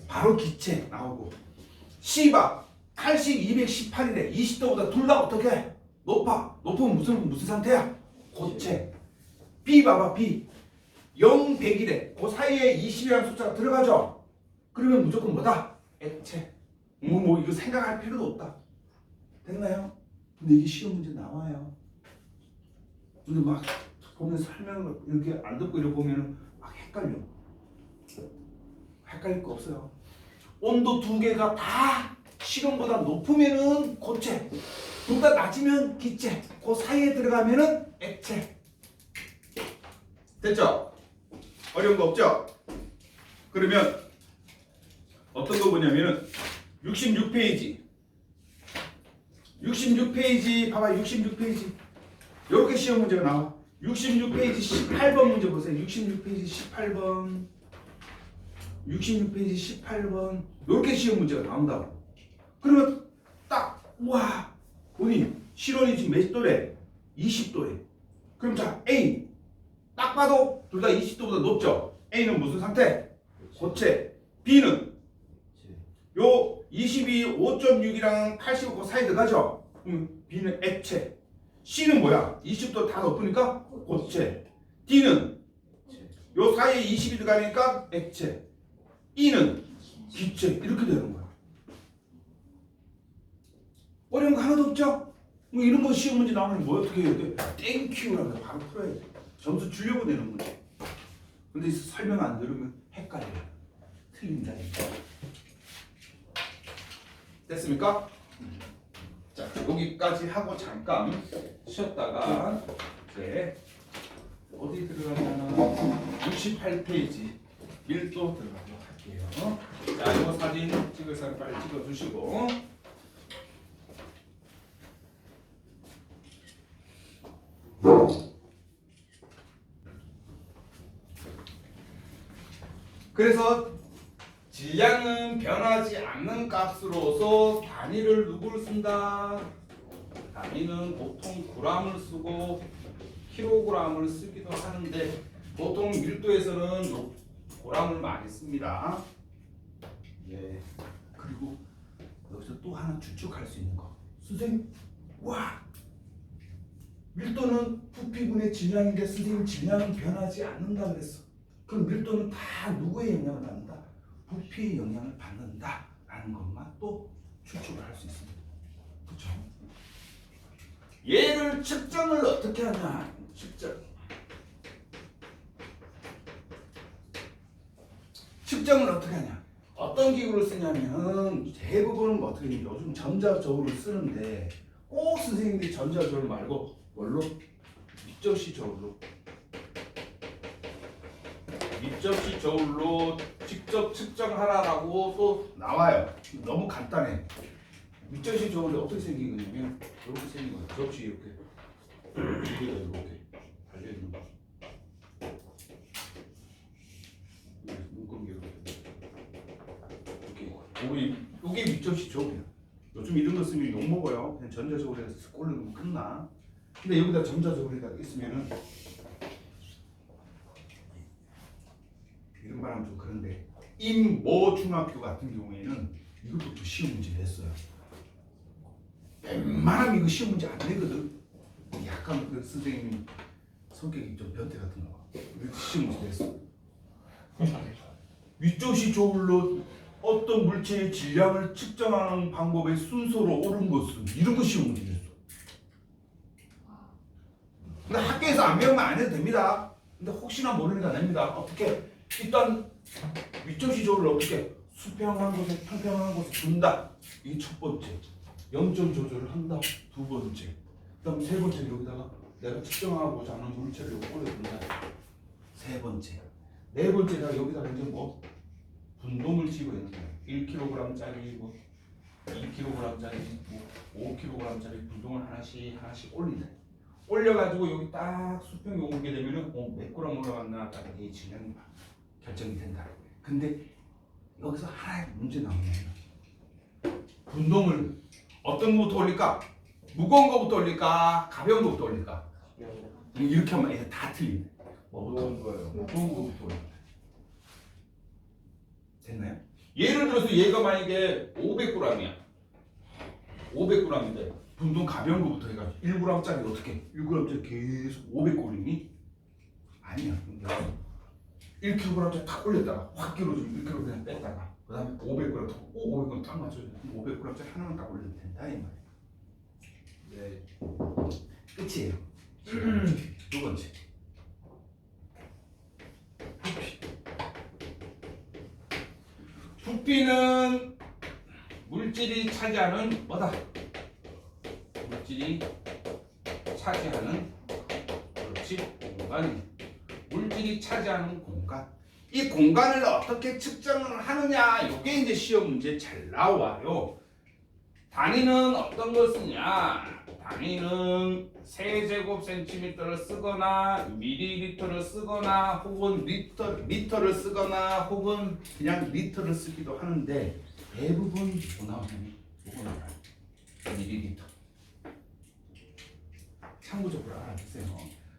바로 기체 나오고. C 봐. 80, 218이래. 20도보다 둘 다 어떻게? 높으면 무슨 상태야? 고체. B 봐봐. B 0, 100이래. 그 사이에 20이라는 숫자가 들어가죠? 그러면 무조건 뭐다? 액체. 뭐 이거 생각할 필요도 없다. 됐나요? 근데 이게 시험 문제 나와요. 근데 막 보면 설명을 이렇게 안 듣고 이렇게 보면 막 헷갈려. 헷갈릴 거 없어요. 온도 두 개가 다 실온보다 높으면은 고체, 둘 다 낮으면 기체, 그 사이에 들어가면은 액체. 됐죠? 어려운 거 없죠? 그러면 어떤 거 보냐면은 66페이지 봐봐. 66페이지 이렇게 시험 문제가 나와. 66페이지 18번 문제 보세요. 66페이지 18번 이렇게 시험 문제가 나온다고. 그러면 딱 와 본인 실온이 지금 몇 도래? 20도래. 그럼 자 A 딱 봐도 둘 다 20도보다 높죠? A는 무슨 상태? 고체. B는 요 22, 5.6이랑 85 사이 들어가죠? B는 액체. C는 뭐야? 20도 다 높으니까 고체. D는 요 사이에 20이 들어가니까 액체. E는 기체. 이렇게 되는 거야. 어려운 거 하나도 없죠? 뭐 이런 거 시험 문제 나오면 뭐 어떻게 해야 돼? 땡큐라고 바로 풀어야 돼. 점수 주려고 내는 문제. 근데 설명 안 들으면 헷갈려. 틀린다니까. 됐습니까? 자, 여기까지 하고 잠깐 쉬었다가 이제 어디 들어가냐면 68페이지 밀도 들어가도록 할게요. 자, 이거 사진 찍을 사람 빨리 찍어주시고. 그래서 질량은 변하지 않는 값으로서 단위를 누구를 쓴다? 단위는 보통 g을 쓰고 kg을 쓰기도 하는데 보통 밀도에서는 g을 많이 씁니다. 예. 그리고 여기서 또 하나 추측할 수 있는 거. 선생님, 와! 밀도는 부피분의 질량인데 선생님 질량은 변하지 않는다 그랬어. 그럼 밀도는 다 누구의 영향을 받는다? 부피의 영향을 받는다라는 것만 또 추측을 할 수 있습니다. 그렇죠? 얘를 측정을 어떻게 하냐? 측정을 어떻게 하냐? 어떤 기구를 쓰냐면 대부분은 어떻게 해요? 요즘 전자저울을 쓰는데 꼭 선생님들이 전자저울 말고 뭘로? 밑접시 저울로 직접 측정하라라고 또 나와요. 너무 간단해. 밑접시 저울이 어떻게 생긴 거냐면 이렇게 생긴 거예요. 접시 이렇게 이렇게 달려 있는 거. 눈금 이렇게. 이게 밑접시 저울이야. 요즘 이런 거 쓰면 욕 먹어요. 그냥 전자저울에서 꼴르면 끝나. 근데 여기다 전자저울에다 있으면은 이런 말하면 좀 그런데 임모 중학교 같은 경우에는 이것도 또 시험 문제를 했어요. 웬만하면 이거 시험 문제 안 내거든. 약간 그 선생님 성격이 좀 변태 같은 거. 이렇게 시험 문제 했어. 밑접시 저울로 어떤 물체의 질량을 측정하는 방법의 순서로 옳은 것은 이런 거 시험 문제 했어. 근데 학교에서 안 배우면 안 해도 됩니다. 근데 혹시나 모르니까 냅니다. 어떻게? 일단 밑접시 저울을 어떻게? 수평한 곳에 평평한 곳에 둔다. 이게 첫 번째. 0점 조절을 한다. 두 번째. 그다음 세 번째 여기다가 내가 측정하고자 하는 물체를 올려둔다. 세 번째. 네 번째가 여기다가 이제 뭐 분동을 집어넣는 거야. 1kg짜리 뭐 2kg짜리 뭐 5kg짜리 분동을 하나씩 올린다. 올려가지고 여기 딱 수평이 오게 되면은 몇 그램 올라갔나 딱 이 질량이 결정이 된다. 근데 여기서 하나의 문제 나오네요. 분동을 어떤 거부터 올릴까? 무거운 거부터 올릴까? 가벼운 거부터 올릴까? 이렇게 하면 애들 다 틀린다. 무거운 거예요. 무거운 거부터 올린다. 됐나요? 예를 들어서 얘가 만약에 500g이야. 500g인데 분동 가벼운 거부터 해가지고 1g짜리 어떻게? 1g짜리 계속 500g이니? 아니야. 1kg짜리 탁 올렸다가 확 길어지면 1kg 그냥 뺐다가 그 다음에 500g 더 500g 딱 맞춰야 돼. 500g짜리 하나만 딱 올리면 된다 이 말이야. 네. 끝이에요. 두 번째. 부피는 물질이 차지하는 뭐다? 물질이 차지하는 그렇지 공간이 물질이 차지하는 공간. 이 공간을 어떻게 측정을 하느냐? 이게 이제 시험 문제 잘 나와요. 단위는 어떤 걸 쓰냐? 단위는 세제곱센티미터를 쓰거나 밀리리터를 쓰거나 혹은 미터를 쓰거나 혹은 그냥 리터를 쓰기도 하는데 대부분 뭐 나오냐면 이거 나와요. 밀리리터. 참고적으로 알아두세요.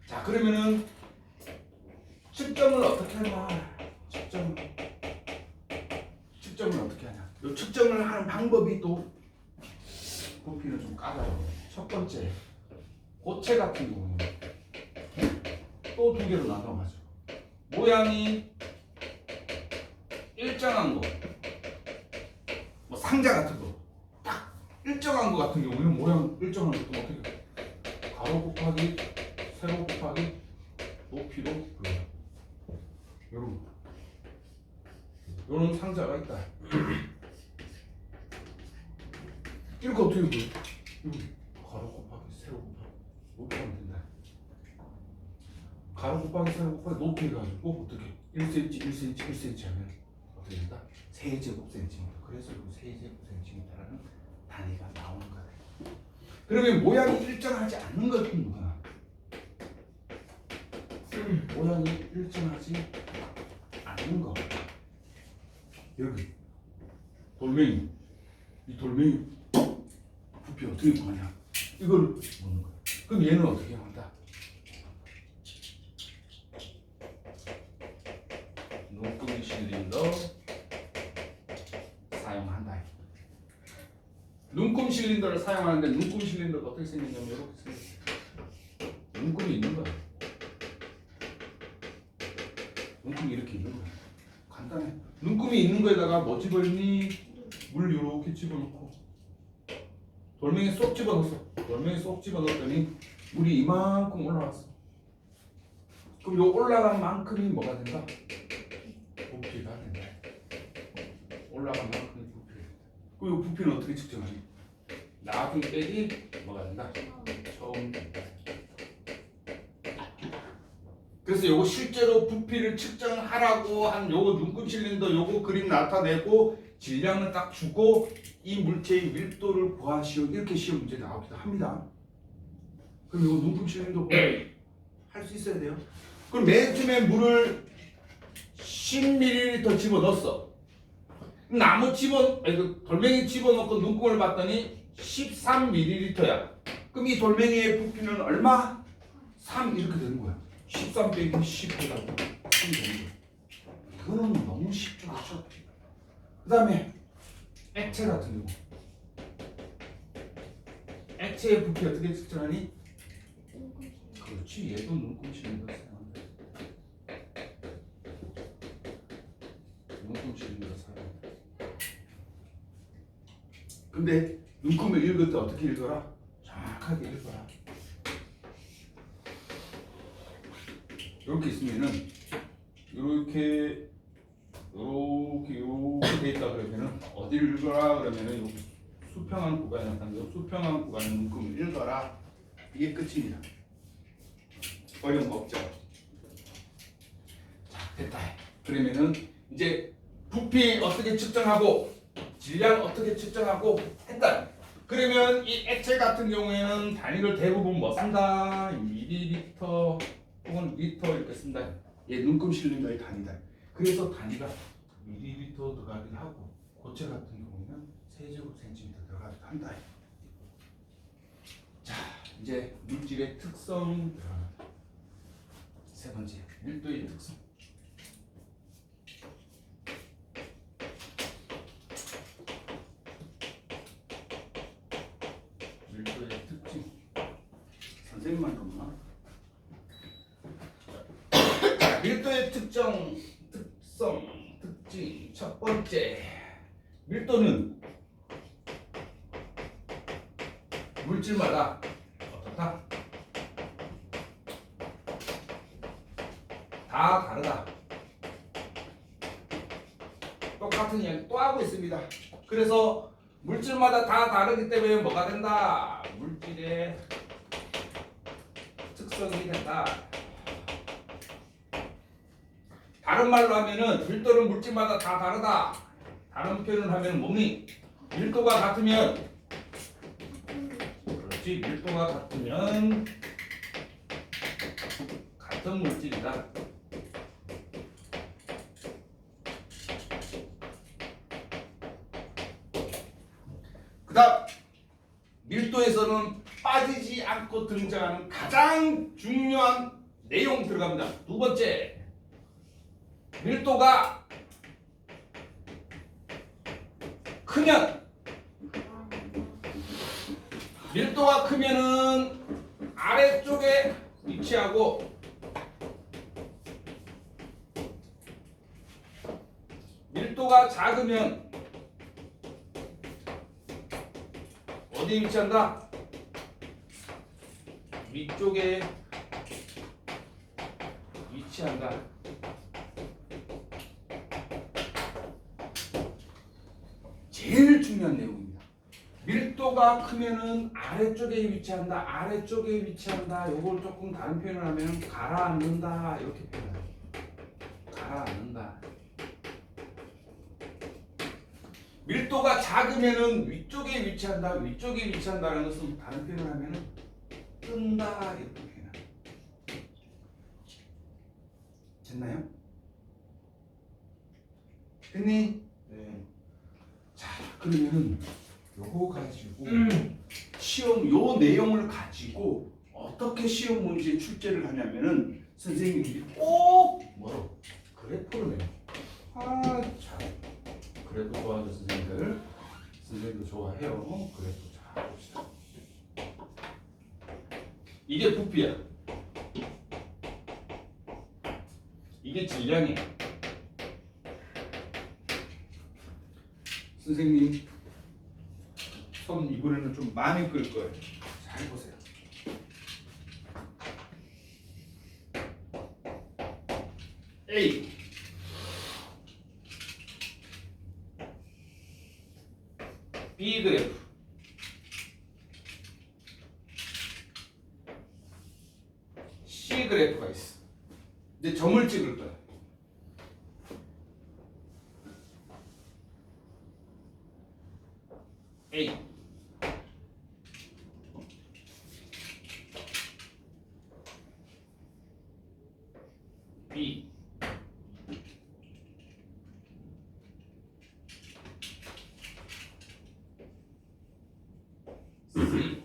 자 그러면은 측정을 어떻게 하냐? 측정을 어떻게 하냐? 이 측정을 하는 방법이 또 부피는 좀 까다로워요. 첫 번째, 고체 같은 경우는 또 두 개로 나눠가죠. 모양이 일정한 거, 뭐 상자 같은 거, 딱 일정한 거 같은 경우는 모양 일정한 것도 어떻게 해요? 가로 곱하기 세로 곱하기 높이로 요런 상자가 있다. 이렇게 어떻게 해요? 가로 곱하기 세로 곱하기 높이 하면 된다. 가로 곱하기 세로 곱하기 높이 해가지고 어떻게 1cm, 1cm, 1cm 하면 어떻게 된다? 세제곱센티미터. 그래서 이 세제곱센티미터라는 단위가 나오는 거다. 그러면 모양이 일정하지 않는 것은 뭐야? 모양이 일정하지 않는 거. 여기 돌멩이. 이 돌멩이 부피 어떻게 구하냐? 이걸 묻는 거야. 그럼 얘는 어떻게 한다? 눈금이 실린더 사용한다. 눈금 실린더를 사용하는데 눈금 실린더가 어떻게 생겼냐면 이렇게 생겼어. 눈금이 있는 거야. 눈금이 이렇게 있는 거야. 간단해. 눈금이 있는 거에다가 뭐 집어넣니? 물 이렇게 집어넣고 돌멩이 쏙 집어넣었어. 돌멩이 쏙 집어넣었더니 물이 이만큼 올라왔어. 그럼 요 올라간 만큼이 뭐가 된다? 부피가 된다. 올라간 만큼이 부피가 된다. 그럼 요 부피는 어떻게 측정하니? 나중 빼기 뭐가 된다? 처음 된다. 그래서 요거 실제로 부피를 측정하라고 한 요거 눈금 실린더 요거 그림 나타내고 질량을 딱 주고 이 물체의 밀도를 구하시오. 이렇게 시험 문제 나오기도 합니다. 그럼 이거 눈금 실린더 할 수 있어야 돼요. 그럼 맨 처음에 물을 10ml 집어넣었어. 나무 돌멩이 집어넣고 눈금을 봤더니 13ml야. 그럼 이 돌멩이의 부피는 얼마? 3 이렇게 되는 거야. 13 빼기 10 해가지고 3이 되는 거야. 이거는 너무 쉽죠, 그렇죠? 그 다음에 액체 같은 경우 액체의 부피 어떻게 측정하니? 그렇지, 얘도 눈금 실린더 사용한다. 눈금 실린더 사용한다. 근데 눈금을 읽을 때 어떻게 읽어라? 정확하게 읽어라. 이렇게 있으면은 이렇게 돼 있다 그러면은 어디를 읽어라 그러면은 여기 수평한 구간이 나타나요. 수평한 구간의 눈금을 읽어라. 이게 끝입니다. 어려운 거 없죠. 자, 됐다. 그러면은 이제 부피 어떻게 측정하고 질량 어떻게 측정하고 했다. 그러면 이 액체 같은 경우에는 단위를 대부분 뭐 쓴다? 밀리리터 혹은 리터 이렇게 쓴다. 얘 눈금 실린 거의 단위다. 그래서 단위가 밀리리터 들어가기도 하고 고체 같은 경우에는 세제곱센티미터 들어가기도 한다. 자, 이제 물질의 특성 들어갑니다. 세 번째, 밀도의 특성. 밀도의 특징. 선생님만 그러나? 자, 밀도의 특성, 특징. 첫 번째, 밀도는 물질마다 어떻다? 다 다르다. 똑같은 이야기 또 하고 있습니다. 그래서 물질마다 다 다르기 때문에 뭐가 된다? 물질의 특성이 된다. 다른 말로 하면은 밀도는 물질마다 다 다르다. 다른 표현을 하면 뭐니? 밀도가 같으면 그렇지. 밀도가 같으면 같은 물질이다. 그다음 밀도에서는 빠지지 않고 등장하는 가장 중요한 내용 들어갑니다. 두 번째, 밀도가 크면 밀도가 크면은 아래쪽에 위치하고 밀도가 작으면 어디에 위치한다? 위쪽에 위치한다. 제일 중요한 내용입니다. 밀도가 크면은 아래쪽에 위치한다. 아래쪽에 위치한다. 요걸 조금 다른 표현을 하면 가라앉는다. 이렇게 표현해요. 가라앉는다. 밀도가 작으면은 위쪽에 위치한다. 위쪽에 위치한다라는 것은 다른 표현을 하면은 뜬다. 이렇게 표현해요. 됐나요? 됐니? 네. 자, 그러면은 요거 가지고 시험 요 내용을 가지고 어떻게 시험 문제 출제를 하냐면은 선생님들이 꼭 뭐로? 그래프를 내. 아, 참. 그래프 좋아하는 선생님들. 선생님도 좋아해요. 그래프 잘 봅시다. 이게 부피야. 이게 질량이야. 선생님 손 이번에는 좀 많이 끌 거예요. 잘 보세요. A B 그래프 C 그래프가 있어. 이제 점을 찍을 거야. A B C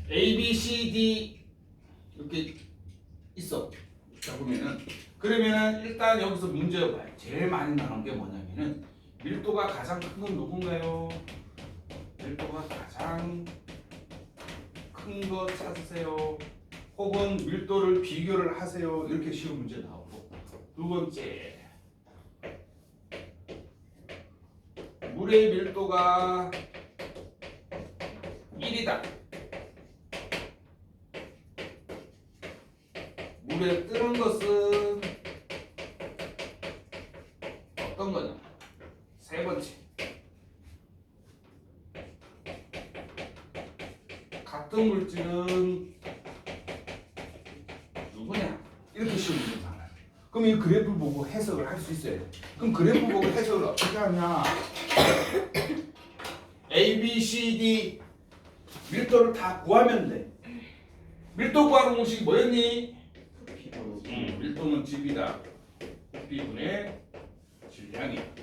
A, B, C, D 이렇게 있어. 자 보면은 그러면은 일단 여기서 문제가 제일 많이 나온 게 뭐냐면은 밀도가 가장 큰 건 누군가요? 밀도가 가장 가장 큰 거 찾으세요. 혹은 밀도를 비교를 하세요. 이렇게 쉬운 문제 나오고. 두 번째, 물의 밀도가 1이다. 물에 뜨는 것은 어떤 거냐? 세 번째, 같은 물질은 누구냐? 이렇게 쉬운 문제 나와요. 그럼 이 그래프 보고 해석을 할 수 있어야 돼. 그럼 그래프 보고 해석을 어떻게 하냐? A, B, C, D 밀도를 다 구하면 돼. 밀도 구하는 공식이 뭐였니? 밀도는 G이다. B분의 질량이야.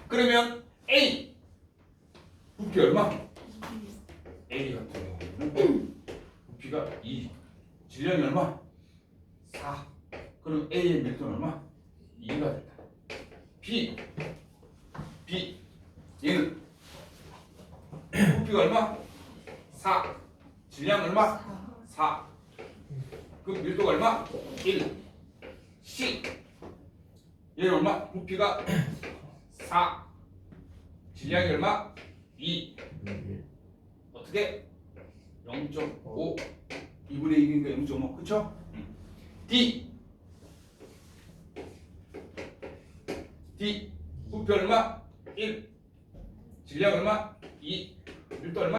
그러면 A 부피 얼마? A 같은 경우는 부피가 2, 질량이 얼마? 4. 그럼 A의 밀도는 얼마? 2가 됐다. B 얘는 부피가 얼마? 4. 질량 얼마? 4. 그럼 밀도가 얼마? 1. C 얘는 얼마? 부피가 4. 질량이 얼마? 2. 어떻게? 0.5. 2분의 1이니까 0.5. 그쵸? D 부피 얼마? 1. 질량 얼마? 2. 밀도 얼마?